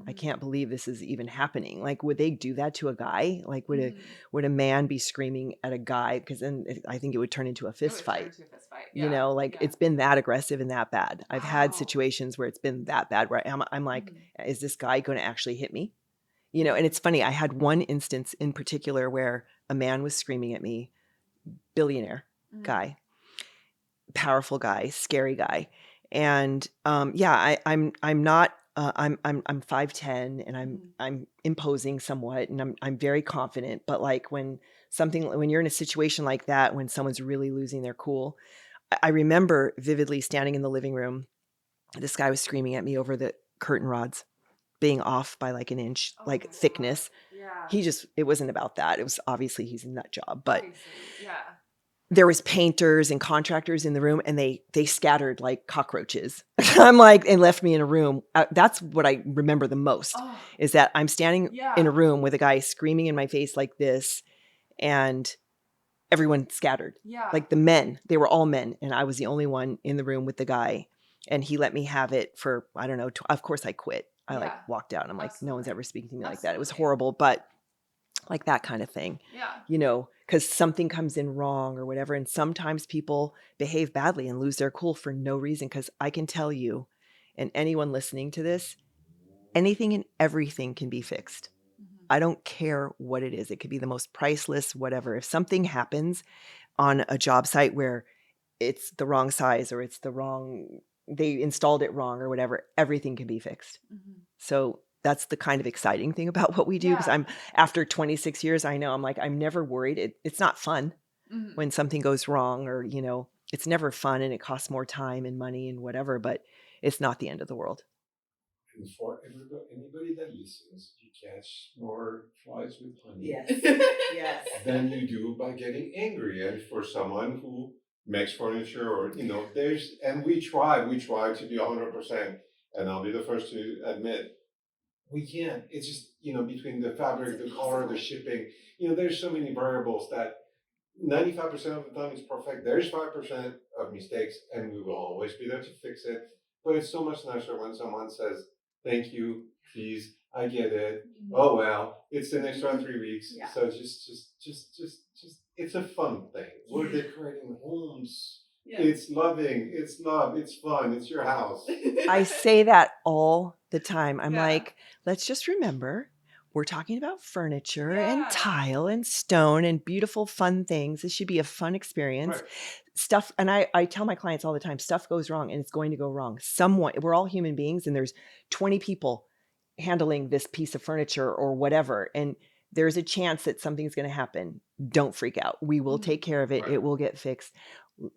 I can't believe this is even happening. Like, would they do that to a guy? Like, would a man be screaming at a guy? Because then I think it would turn into a fist fight. It's been that aggressive and that bad. I've had situations where it's been that bad, where I'm like, is this guy going to actually hit me? And it's funny. I had one instance in particular where a man was screaming at me, billionaire guy, powerful guy, scary guy. And I'm not, I'm 5'10", and I'm imposing somewhat, and I'm very confident. But like, when you're in a situation like that, when someone's really losing their cool, I remember vividly standing in the living room. This guy was screaming at me over the curtain rods being off by like an inch, like thickness. God. Yeah. It wasn't about that. It was obviously, he's a nut job, but there was painters and contractors in the room, and they scattered like cockroaches. I'm like, and left me in a room. That's what I remember the most, is that I'm standing in a room with a guy screaming in my face like this, and everyone scattered. Yeah. Like the men, they were all men, and I was the only one in the room with the guy, and he let me have it for, I don't know. Of course I quit. I like walked out, and I'm like, no one's ever speaking to me like that. It was horrible, but like that kind of thing. Yeah. Because something comes in wrong or whatever. And sometimes people behave badly and lose their cool for no reason. Because I can tell you, and anyone listening to this, anything and everything can be fixed. I don't care what it is. It could be the most priceless, whatever. If something happens on a job site where it's the wrong size or it's the wrong, they installed it wrong or whatever, everything can be fixed. So that's the kind of exciting thing about what we do. Because I'm, after 26 years, I know I'm never worried. It's not fun when something goes wrong, or, it's never fun, and it costs more time and money and whatever, but it's not the end of the world. And for anybody that listens, you catch more flies with honey. Yes. Than you do by getting angry. And for someone who makes furniture, or and we try to be 100%. And I'll be the first to admit, we can't. It's just, between the fabric, the color, the shipping, there's so many variables that 95% of the time it's perfect. There's 5% of mistakes, and we will always be there to fix it. But it's so much nicer when someone says, thank you, please, I get it. Oh well, it's an extra 3 weeks. Yeah. So just it's a fun thing. We're decorating homes. Yeah. It's loving, it's love, it's fun, it's your house. I say that all the time. I'm Yeah. like, let's just remember, we're talking about furniture and Yeah. tile and stone and beautiful, fun things. This should be a fun experience. Right. Stuff, and I tell my clients all the time, stuff goes wrong, and it's going to go wrong. We're all human beings, and there's 20 people handling this piece of furniture or whatever, and there's a chance that something's going to happen. Don't freak out. We will take care of it. Right. It will get fixed.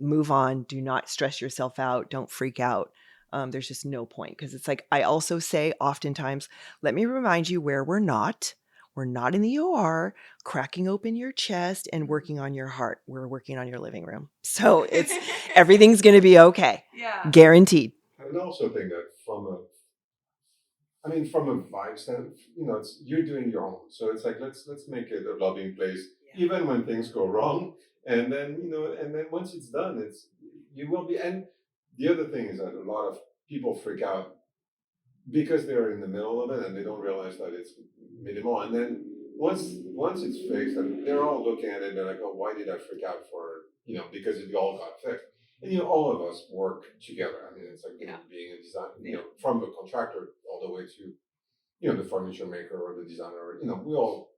Move on. Do not stress yourself out. Don't freak out. There's just no point, because it's like, I also say oftentimes, let me remind you where we're not. We're not in the OR cracking open your chest and working on your heart. We're working on your living room. So it's everything's going to be okay. Yeah. Guaranteed. I would also think that from a vibe standpoint, you're doing your own. So it's like, let's make it a loving place, even when things go wrong. And then, once it's done, you will be. And the other thing is that a lot of people freak out because they're in the middle of it and they don't realize that it's minimal. And then once it's fixed, and they're all looking at it, and they're like, oh, why did I freak out for, because it all got fixed. And, all of us work together. I mean, it's like, being a design, from the contractor all the way to, the furniture maker or the designer, we all,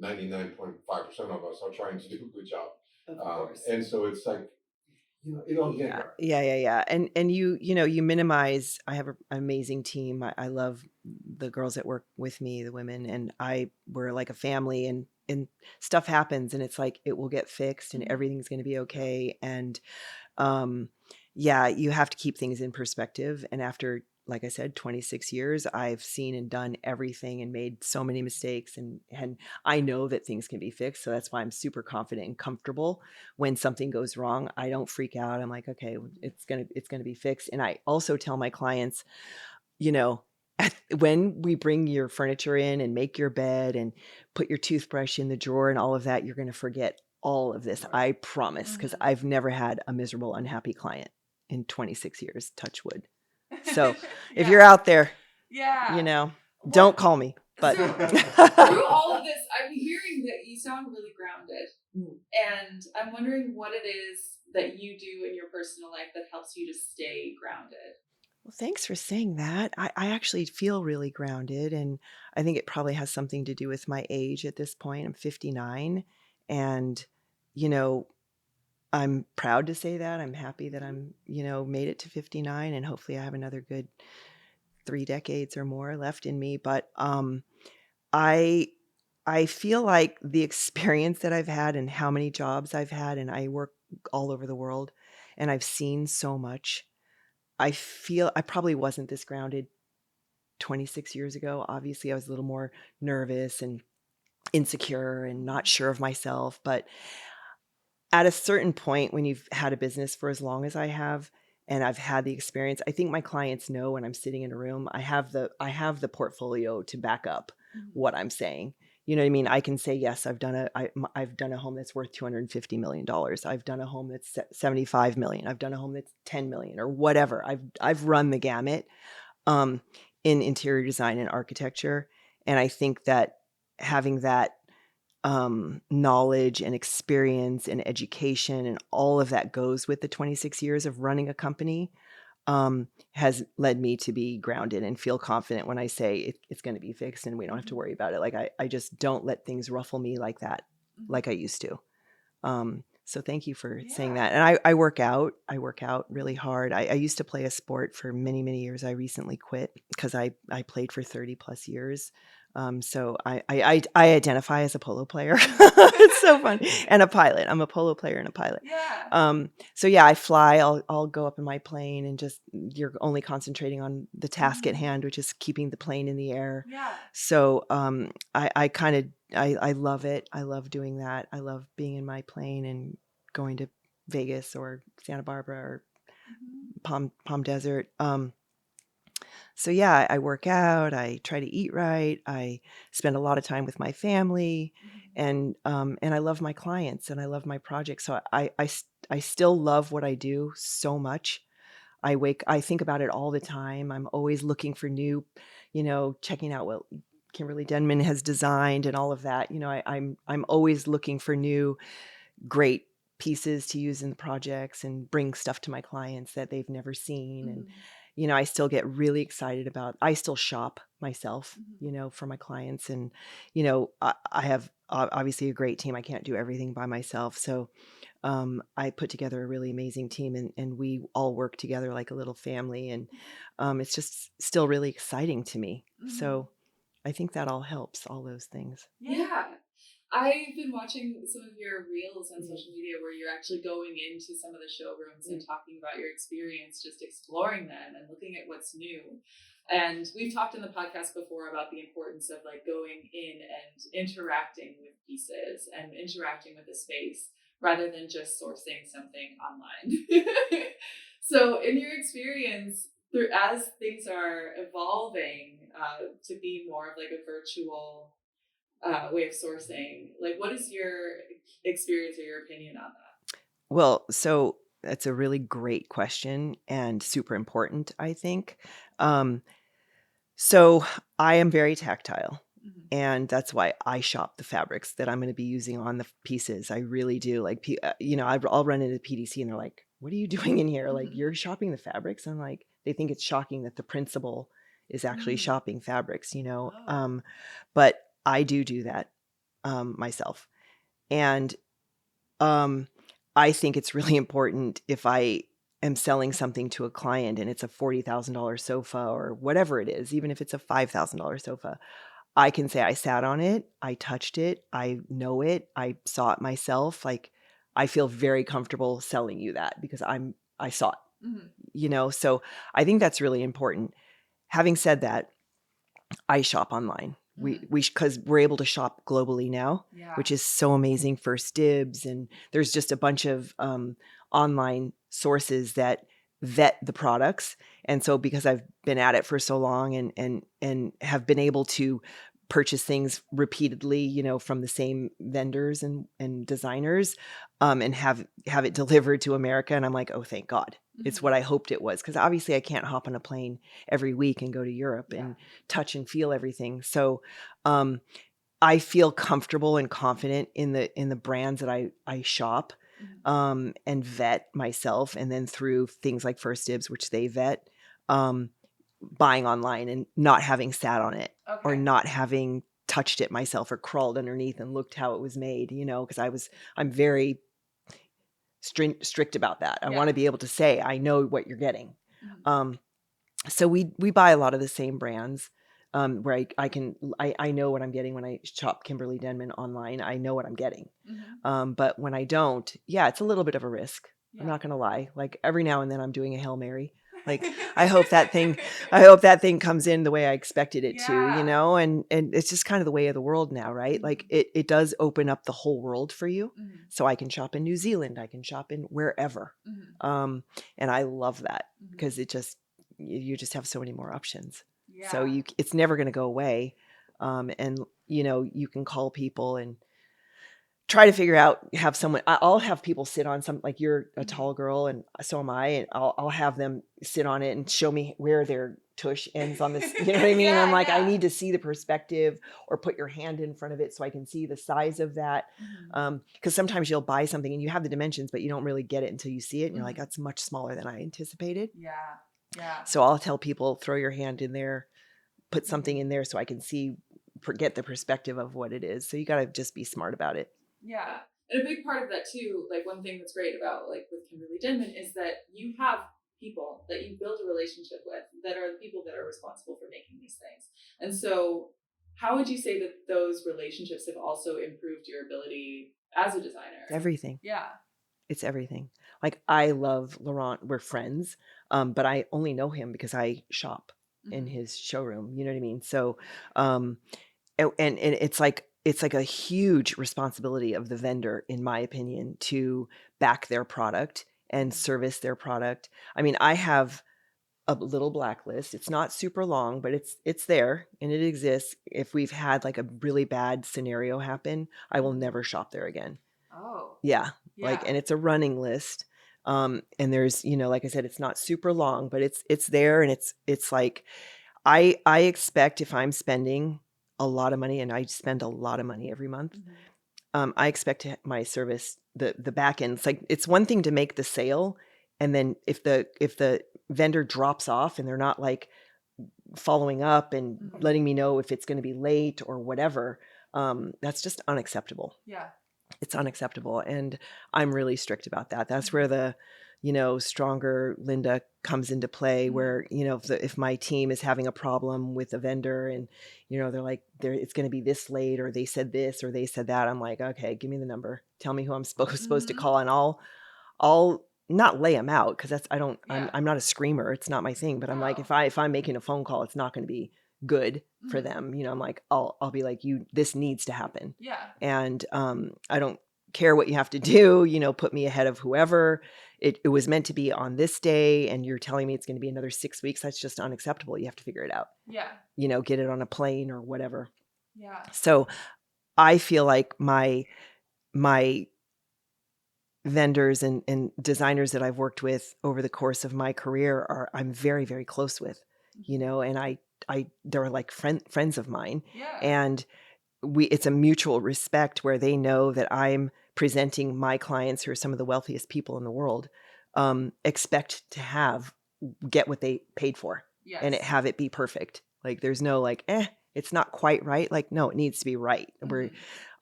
99.5% of us are trying to do a good job. Of course. And so it's like, it'll get better. Yeah. And you minimize. I have an amazing team. I love the girls that work with me, the women, and we're like a family, and stuff happens, and it's like, it will get fixed and everything's going to be okay. And you have to keep things in perspective. And after, like I said, 26 years, I've seen and done everything and made so many mistakes, and I know that things can be fixed. So that's why I'm super confident and comfortable when something goes wrong. I don't freak out. I'm like, okay, it's going to be fixed. And I also tell my clients, when we bring your furniture in and make your bed and put your toothbrush in the drawer and all of that, you're going to forget all of this. I promise, because I've never had a miserable, unhappy client in 26 years, touch wood. So if you're out there, don't call me. But through all of this, I'm hearing that you sound really grounded. And I'm wondering what it is that you do in your personal life that helps you to stay grounded. Well, thanks for saying that. I actually feel really grounded, and I think it probably has something to do with my age at this point. I'm 59, and, I'm proud to say that. I'm happy that I'm, made it to 59, and hopefully I have another good 3 decades or more left in me. But I feel like the experience that I've had and how many jobs I've had, and I work all over the world, and I've seen so much. I feel I probably wasn't this grounded 26 years ago. Obviously, I was a little more nervous and insecure and not sure of myself, but at a certain point, when you've had a business for as long as I have, and I've had the experience, I think my clients know when I'm sitting in a room, I have the portfolio to back up what I'm saying. You know what I mean? I can say, yes, I've done a home that's worth $250 million. I've done a home that's 75 million. I've done a home that's 10 million or whatever. I've run the gamut in interior design and architecture. And I think that having that knowledge and experience and education and all of that goes with the 26 years of running a company has led me to be grounded and feel confident when I say it's going to be fixed and we don't have to worry about it. Like I just don't let things ruffle me like that, like I used to. So thank you for saying that. And I work out. I work out really hard. I used to play a sport for many, many years. I recently quit because I played for 30 plus years. So I identify as a polo player. It's so fun. And a pilot. I'm a polo player and a pilot. Yeah. So yeah, I fly. I'll go up in my plane and just, you're only concentrating on the task at hand, which is keeping the plane in the air. Yeah. So I love it. I love doing that. I love being in my plane and going to Vegas or Santa Barbara or Palm Desert. So yeah, I work out. I try to eat right. I spend a lot of time with my family, and I love my clients and I love my projects. So I still love what I do so much. I think about it all the time. I'm always looking for new, checking out what Kimberly Denman has designed and all of that. I'm always looking for new, great pieces to use in the projects and bring stuff to my clients that they've never seen. And, I still get really excited I still shop myself, for my clients. And, I have obviously a great team. I can't do everything by myself. So I put together a really amazing team and we all work together like a little family. And it's just still really exciting to me. So I think that all helps, all those things. Yeah. I've been watching some of your reels on social media where you're actually going into some of the showrooms and talking about your experience, just exploring them and looking at what's new. And we've talked in the podcast before about the importance of like going in and interacting with pieces and interacting with the space rather than just sourcing something online. So in your experience, as things are evolving to be more of like a virtual way of sourcing, like what is your experience or your opinion on that? Well, so that's a really great question and super important, I think. So I am very tactile. And that's why I shop the fabrics that I'm going to be using on the pieces. I really do. Like, I'll run into PDC and they're like, what are you doing in here? Like, you're shopping the fabrics? I'm like, they think it's shocking that the principal is actually shopping fabrics, but I do that myself. And I think it's really important if I am selling something to a client and it's a $40,000 sofa or whatever it is, even if it's a $5,000 sofa, I can say I sat on it, I touched it, I know it, I saw it myself. Like, I feel very comfortable selling you that because I saw it, so I think that's really important. Having said that, I shop online. Because we're able to shop globally now, which is so amazing. First Dibs, and there's just a bunch of online sources that vet the products. And so because I've been at it for so long and have been able to purchase things repeatedly, from the same vendors and designers, and have it delivered to America. And I'm like, oh, thank God. It's what I hoped it was. Because obviously I can't hop on a plane every week and go to Europe and touch and feel everything. So I feel comfortable and confident in the brands that I shop and vet myself. And then through things like First Dibs, which they vet, buying online and not having sat on it or not having touched it myself or crawled underneath and looked how it was made, because I'm very strict about that. I want to be able to say, I know what you're getting. So we buy a lot of the same brands, where I know what I'm getting when I shop Kimberly Denman online. I know what I'm getting. But when I don't, it's a little bit of a risk. I'm not going to lie. Like every now and then I'm doing a Hail Mary Like, I hope that thing comes in the way I expected it to, you Yeah. know, and it's just kind of the way of the world now, right? Like it does open up the whole world for you. Mhm. So I can shop in New Zealand, I can shop in wherever. Mhm. And I love that Mhm. because it just, you just have so many more options. Yeah. So it's never going to go away. And you know, you can call people and try to figure out, have someone, I'll have people sit on some, like you're a tall girl and so am I, and I'll have them sit on it and show me where their tush ends on this, you know what I mean? Yeah, I'm like, I yeah. need to see the perspective, or put your hand in front of it so I can see the size of that. Mhm. Because sometimes you'll buy something and you have the dimensions, but you don't really get it until you see it. And you're like, Mhm. that's much smaller than I anticipated. Yeah. Yeah. So I'll tell people, throw your hand in there, put something Mhm. in there so I can see, get the perspective of what it is. So you got to just be smart about it. Yeah. And a big part of that too, like one thing that's great about like with Kimberly Denman is that you have people that you build a relationship with that are the people that are responsible for making these things. And so how would you say that those relationships have also improved your ability as a designer? Everything. Yeah. It's everything. Like, I love Laurent. We're friends, but I only know him because I shop in Mhm. his showroom. You know what I mean? So, and it's like a huge responsibility of the vendor, in my opinion, to back their product and service their product. I mean, I have a little blacklist. It's not super long, but it's there and it exists. If we've had like a really bad scenario happen, I will never shop there again. Oh. Yeah. Yeah. And it's a running list. And there's, you know, like I said, it's not super long, but it's there, and it's like, I expect, if I'm spending a lot of money, and I spend a lot of money every month, I expect my service, the back end. It's like, it's one thing to make the sale, and then if the vendor drops off and they're not like following up and letting me know if it's going to be late or whatever, that's just unacceptable. Yeah. It's unacceptable. And I'm really strict about that. That's where the, you know, stronger Lynda comes into play, where, you know, if my team is having a problem with a vendor and, you know, they're like, it's going to be this late, or they said this, or they said that, I'm like, okay, give me the number. Tell me who I'm supposed to call, and I'll not lay them out, because that's, Yeah. I'm not a screamer. It's not my thing. But I'm like, No. if I'm making a phone call, it's not going to be good for them. You know, I'm like, I'll be like, this needs to happen. Yeah. And I don't care what you have to do, you know, put me ahead of whoever. It was meant to be on this day, and you're telling me it's going to be another 6 weeks. That's just unacceptable. You have to figure it out. Yeah. You know, get it on a plane or whatever. Yeah. So I feel like my vendors and designers that I've worked with over the course of my career I'm very, very close with, you know, and they're like friends of mine. Yeah. And it's a mutual respect, where they know that I'm presenting my clients, who are some of the wealthiest people in the world, expect to get what they paid for. Yes. And have it be perfect. Like, there's no like, it's not quite right. Like, no, it needs to be right.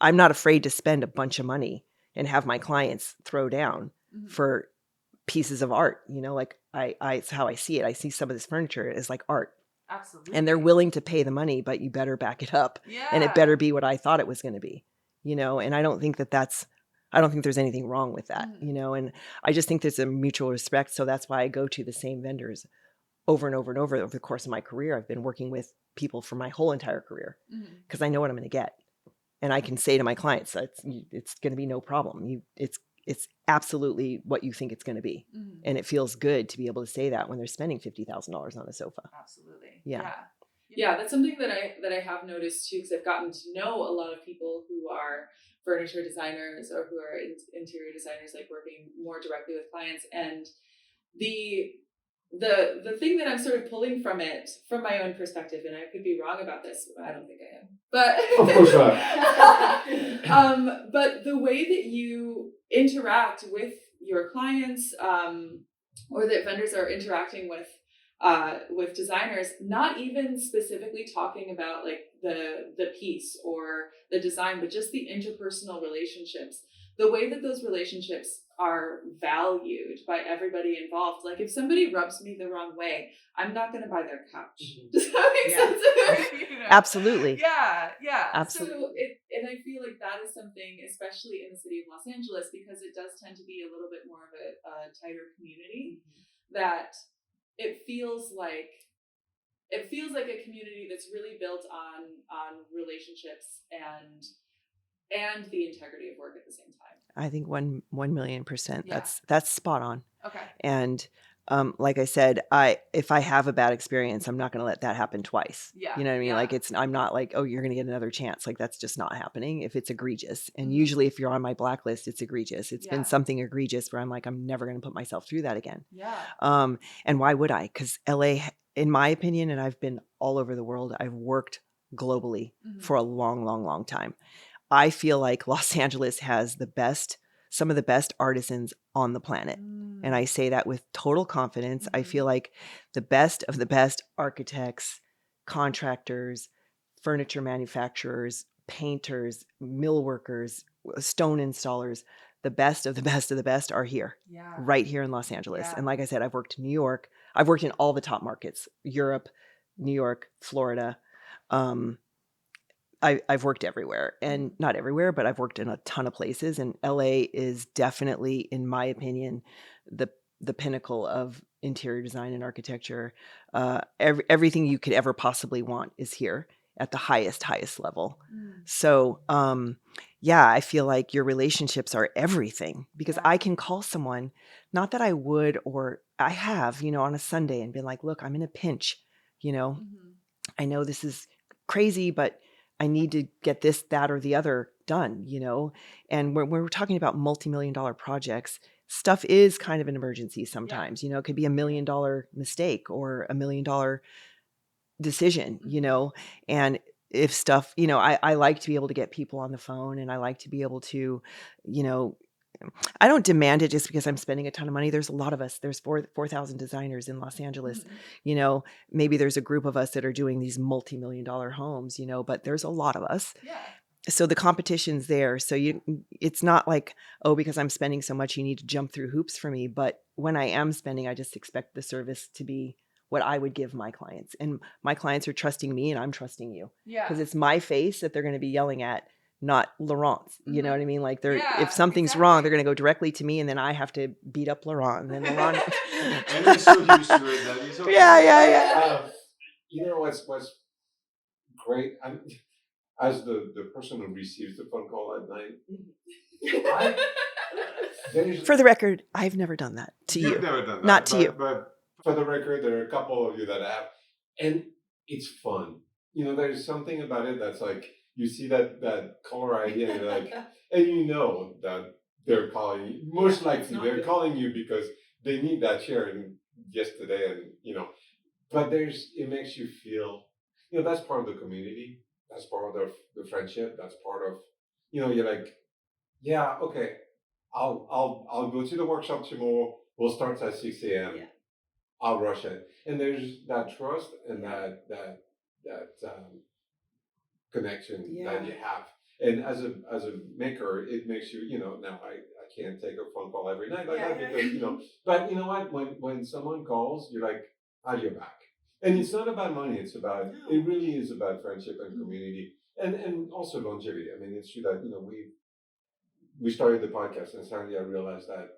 I'm not afraid to spend a bunch of money and have my clients throw down for pieces of art. You know, like it's how I see it. I see some of this furniture as like art. Absolutely. And they're willing to pay the money, but you better back it up. Yeah. And it better be what I thought it was going to be, you know. And I don't think there's anything wrong with that, you know. And I just think there's a mutual respect. So that's why I go to the same vendors over and over and over the course of my career. I've been working with people for my whole entire career, because I know what I'm going to get. And I can say to my clients, it's going to be no problem. It's absolutely what you think it's going to be. And it feels good to be able to say that when they're spending $50,000 on a sofa. Absolutely. Yeah. Yeah, that's something that I have noticed too, because I've gotten to know a lot of people who are furniture designers or who are interior designers, like working more directly with clients. And the thing that I'm sort of pulling from it, from my own perspective, and I could be wrong about this, I don't think I am, but Of course not. but the way that you interact with your clients, or that vendors are interacting with designers, not even specifically talking about like the piece or the design, but just the interpersonal relationships, the way that those relationships are valued by everybody involved. Like, if somebody rubs me the wrong way, I'm not going to buy their couch. Does that make sense? You know? Absolutely. Yeah. Yeah. Absolutely. So and I feel like that is something, especially in the city of Los Angeles, because it does tend to be a little bit more of a tighter community, that it feels like a community that's really built on relationships and the integrity of work at the same time. I think 1,000,000%. Yeah. That's spot on. Okay. And like I said, if I have a bad experience, I'm not going to let that happen twice. Yeah. You know what I mean? Yeah. Like I'm not like, oh, you're going to get another chance. Like that's just not happening if it's egregious. And Mhm. usually if you're on my blacklist, it's egregious. It's Yeah. been something egregious where I'm like, I'm never going to put myself through that again. Yeah. And why would I? Because LA, in my opinion, and I've been all over the world, I've worked globally Mhm. for a long, long, long time. I feel like Los Angeles has some of the best artisans on the planet. And I say that with total confidence. I feel like the best of the best architects, contractors, furniture manufacturers, painters, mill workers, stone installers, the best of the best of the best are here, Yeah. right here in Los Angeles. Yeah. And like I said, I've worked in New York. I've worked in all the top markets, Europe, New York, Florida. I've worked everywhere, and not everywhere, but I've worked in a ton of places. And LA is definitely, in my opinion, the pinnacle of interior design and architecture. Everything you could ever possibly want is here at the highest level. So, yeah, I feel like your relationships are everything, because Yeah. I can call someone, not that I would, or I have, on a Sunday and been like, look, I'm in a pinch, I know this is crazy, but I need to get this, that, or the other done, And when we're talking about multi-million-dollar projects, stuff is kind of an emergency sometimes. It could be $1 million mistake or $1 million decision, and if stuff, I like to be able to get people on the phone, and I like to be able to, I don't demand it just because I'm spending a ton of money. There's a lot of us. There's 4,000 designers in Los Angeles. Maybe there's a group of us that are doing these multi-million-dollar homes, but there's a lot of us. Yeah. So the competition's there. So it's not like, oh, because I'm spending so much, you need to jump through hoops for me. But when I am spending, I just expect the service to be what I would give my clients. And my clients are trusting me, and I'm trusting you. Yeah. Because it's my face that they're going to be yelling at, not Laurent's. You know what I mean? Like Yeah, if something's exactly. wrong, they're going to go directly to me, and then I have to beat up Laurent. And then Laurent. And he's so used to it that he's okay. Yeah. You know what's great? As the person who receives the phone call at night, For the record, I've never done that to you. You've never done that. Not to you. But for the record, there are a couple of you that have. And it's fun. There's something about it that's like, you see that color ID and you're like, and you know that they're calling you. Most likely they're calling you because they need that chair yesterday, and but it makes you feel, that's part of the community. That's part of the friendship. That's part of, you're like, yeah, okay, I'll go to the workshop tomorrow. We'll start at 6 a.m. Yeah. I'll rush it. And there's that trust and that connection that you have. And as a maker, it makes you, now I can't take a phone call every night like that because, but you know what? When someone calls, you're like, you're back. And it's not about money. It's about, it really is about friendship and community and also longevity. I mean, it's true that, we started the podcast, and suddenly I realized that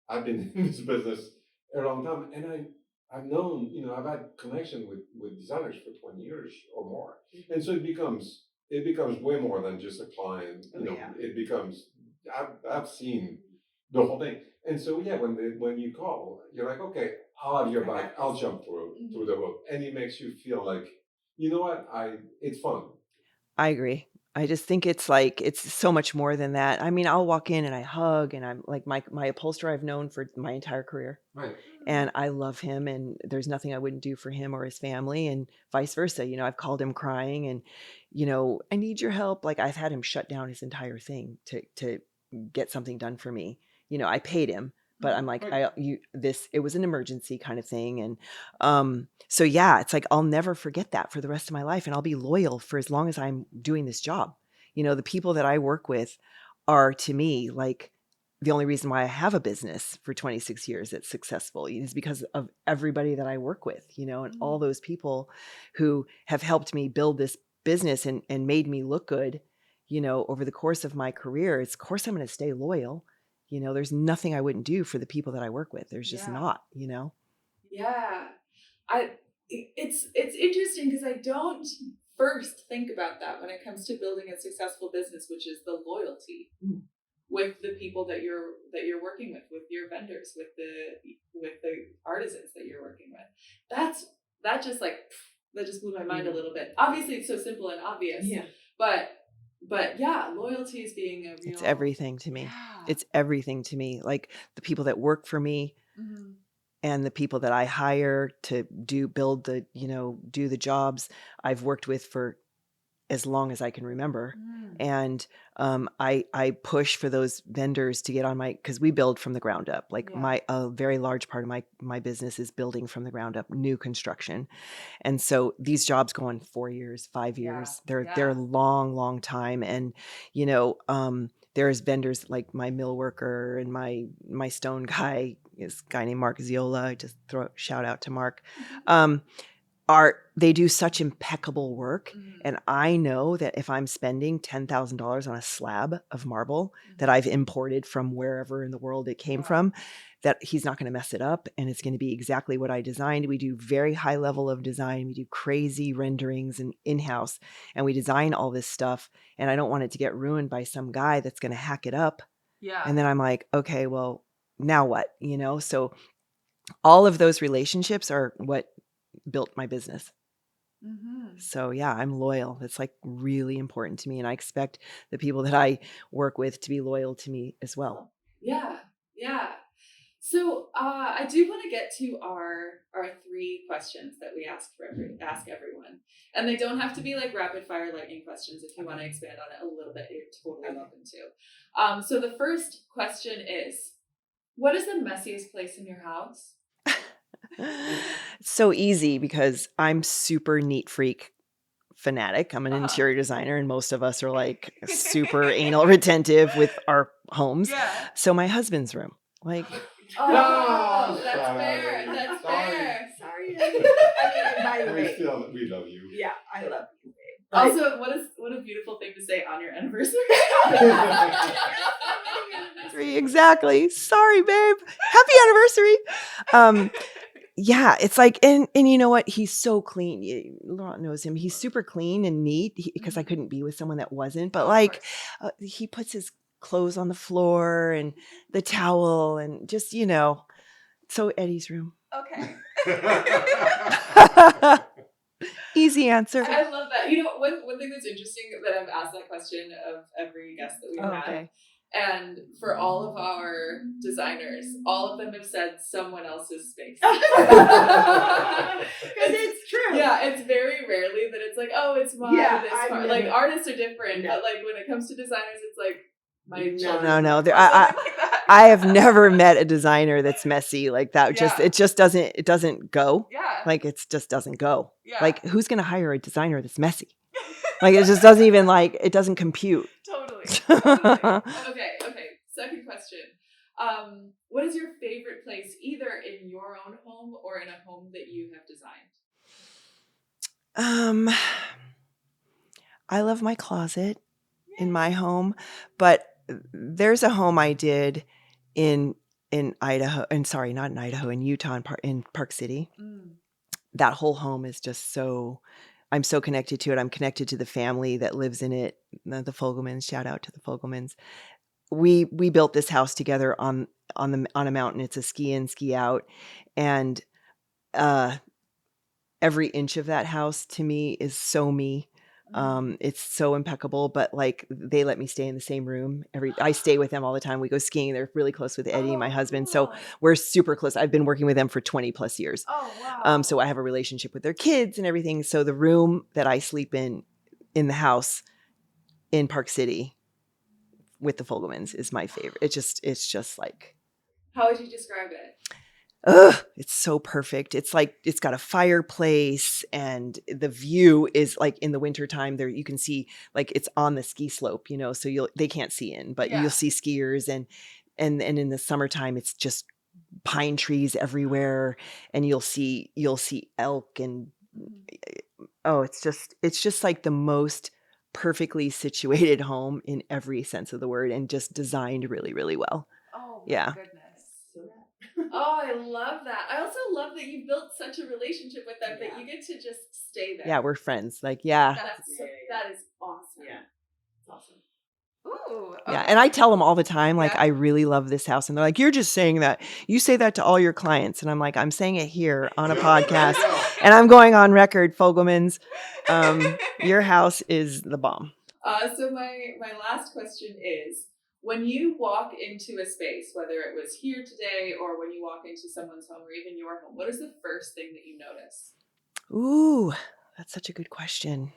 I've been in this business a long time, and I've known, I've had connection with designers for 20 years or more, and so it becomes way more than just a client. It becomes, I've seen the whole thing, and so when you call, you're like, okay, I'll have your back, I'll jump through the hoop, and it makes you feel like, you know what, it's fun. I agree. I just think it's so much more than that. I mean, I'll walk in and I hug, and I'm like, my upholsterer I've known for my entire career. Right. And I love him, and there's nothing I wouldn't do for him or his family, and vice versa. I've called him crying and, I need your help. Like I've had him shut down his entire thing to get something done for me. I paid him, but I'm like, Right. it was an emergency kind of thing. And, so yeah, it's like, I'll never forget that for the rest of my life. And I'll be loyal for as long as I'm doing this job. The people that I work with are, to me, like the only reason why I have a business for 26 years that's successful is because of everybody that I work with, and all those people who have helped me build this business and made me look good, over the course of my career. Of course I'm going to stay loyal. There's nothing I wouldn't do for the people that I work with. There's just not. Yeah. it's interesting because I don't first think about that when it comes to building a successful business, which is the loyalty with the people that you're working with your vendors, with the artisans that you're working with. That just blew my mind a little bit. Obviously, it's so simple and obvious. Yeah. But yeah, loyalty is being a real. It's everything to me. Yeah. It's everything to me. Like the people that work for me and the people that I hire to do the jobs I've worked with for as long as I can remember. And I push for those vendors to get on because we build from the ground up. Like a very large part of my business is building from the ground up, new construction. And so these jobs go on 4 years, 5 years. They're a long, long time. And, there's vendors like my mill worker and my stone guy, is a guy named Mark Ziola. Just throw a shout out to Mark. They do such impeccable work. And I know that if I'm spending $10,000 on a slab of marble that I've imported from wherever in the world it came from, that he's not going to mess it up. And it's going to be exactly what I designed. We do very high level of design. We do crazy renderings and in-house, and we design all this stuff. And I don't want it to get ruined by some guy that's going to hack it up. Yeah. And then I'm like, okay, well, now what? So all of those relationships are what built my business. So yeah, I'm loyal. It's like really important to me. And I expect the people that I work with to be loyal to me as well. Yeah. Yeah. So I do want to get to our 3 questions that we ask everyone. And they don't have to be like rapid fire lightning questions. If you want to expand on it a little bit, you're totally welcome to. So the first question is, what is the messiest place in your house? So easy because I'm super neat freak fanatic. I'm an interior designer, and most of us are like super anal retentive with our homes. Yeah. So my husband's room, like. That's fair. That's fair. Sorry. By the way, we love you. Yeah, I love you. Also, what a beautiful thing to say on your anniversary. Exactly. Sorry, babe. Happy anniversary. Yeah, it's like, and you know what? He's so clean. Laurent knows him. He's super clean and neat because I couldn't be with someone that wasn't. But he puts his clothes on the floor and the towel and just, so Eddie's room. Okay. Easy answer. I love that. One thing that's interesting that I've asked that question of every guest that we've had. And for all of our designers, all of them have said someone else's space. Because it's true. Yeah, it's very rarely that it's like, oh, it's mine. Yeah, this part. Like artists are different, but like when it comes to designers, it's like my children. No. I have never met a designer that's messy like that. It just doesn't go. Yeah. Like it just doesn't go. Yeah. Like who's gonna hire a designer that's messy? Like it just doesn't even it doesn't compute. Totally. Okay. Second question. What is your favorite place, either in your own home or in a home that you have designed? I love my closet in my home, but there's a home I did in Idaho, and sorry, not in Idaho, in Utah, in Park City. That whole home is just I'm so connected to it. I'm connected to the family that lives in it. The Fogelmans, shout out to the Fogelmans. We built this house together on a mountain. It's a ski in, ski out. And every inch of that house to me is so me. It's so impeccable, but like they let me stay in the same room. I stay with them all the time. We go skiing. They're really close with Eddie, my husband. Cool. So we're super close. I've been working with them for 20 plus years. Oh, wow. So I have a relationship with their kids and everything. So the room that I sleep in the house in Park City with the Fogelmans is my favorite. It's just like. How would you describe it? It's so perfect. It's like it's got a fireplace, and the view is like in the wintertime there you can see like it's on the ski slope, so they can't see in, but you'll see skiers, and in the summertime it's just pine trees everywhere, and you'll see elk, and it's just like the most perfectly situated home in every sense of the word, and just designed really, really well. Oh, yeah. Goodness. Oh, I love that. I also love that you built such a relationship with them that you get to just stay there. Yeah, we're friends. Like, yeah. That is awesome. Yeah. It's awesome. Ooh. Yeah. okay. And I tell them all the time, like, Yeah. I really love this house. And they're like, you're just saying that. You say that to all your clients. And I'm like, I'm saying it here on a podcast. And I'm going on record, Fogelmans. Your house is the bomb. So my last question is, when you walk into a space, whether it was here today or when you walk into someone's home or even your home, what is the first thing that you notice? Ooh, that's such a good question.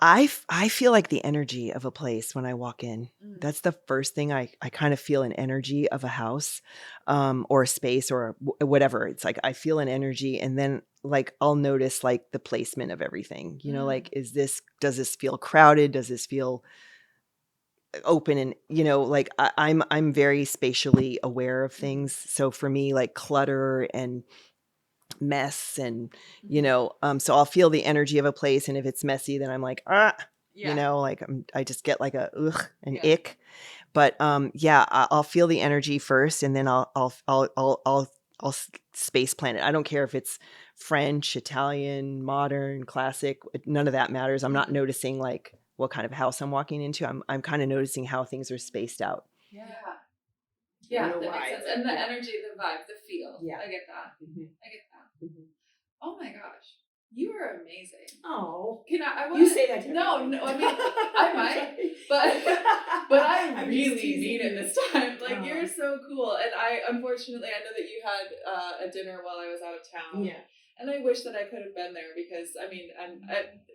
I feel like the energy of a place when I walk in. That's the first thing I kind of feel, an energy of a house, or a space or whatever. It's like I feel an energy, and then like I'll notice like the placement of everything. You know, like does this feel crowded? Does this feel open? And like I'm very spatially aware of things. So for me, like clutter and mess and so I'll feel the energy of a place, and if it's messy then I'm like like I just get like an ick, but I'll feel the energy first, and then I'll space plan it. I don't care if it's French, Italian, modern, classic, none of that matters. I'm not noticing like what kind of house I'm walking into. I'm kind of noticing how things are spaced out. Yeah, that makes sense. And the energy, the vibe, the feel. Yeah. I get that. I get that. Oh my gosh. You are amazing. Oh. I want You say that to me. No, I mean, I might, but I really mean it this time. Like, you're so cool. And unfortunately, I know that you had a dinner while I was out of town. Yeah. And I wish that I could have been there because, I mean,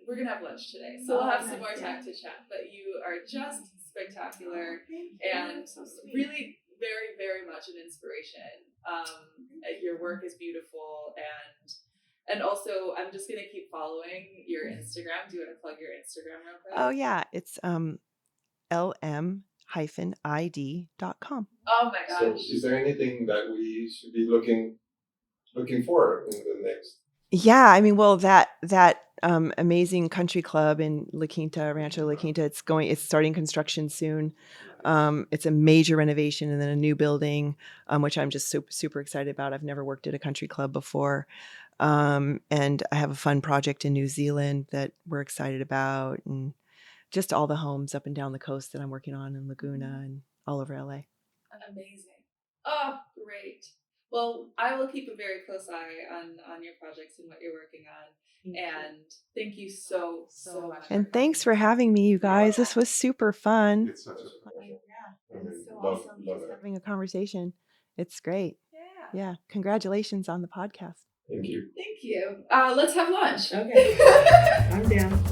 we're going to have lunch today. So we'll have some more time to chat. But you are just spectacular and really very, very much an inspiration. Your work is beautiful, and also I'm just gonna keep following your Instagram. Do you want to plug your Instagram real quick? Oh yeah, it's lm-id.com. Oh my gosh. So is there anything that we should be looking for in the next? Yeah, I mean, well, that amazing country club in La Quinta, Rancho La Quinta, it's starting construction soon. It's a major renovation and then a new building, which I'm just super excited about. I've never worked at a country club before. And I have a fun project in New Zealand that we're excited about, and just all the homes up and down the coast that I'm working on in Laguna and all over LA. Amazing. Oh, great. Well, I will keep a very close eye on your projects and what you're working on. And thank you so much. And thanks for having me, you guys. This was super fun. It's such a pleasure. It's so awesome just having a conversation. It's great. Yeah. Congratulations on the podcast. Thank you. Thank you. Let's have lunch. Okay. I'm down.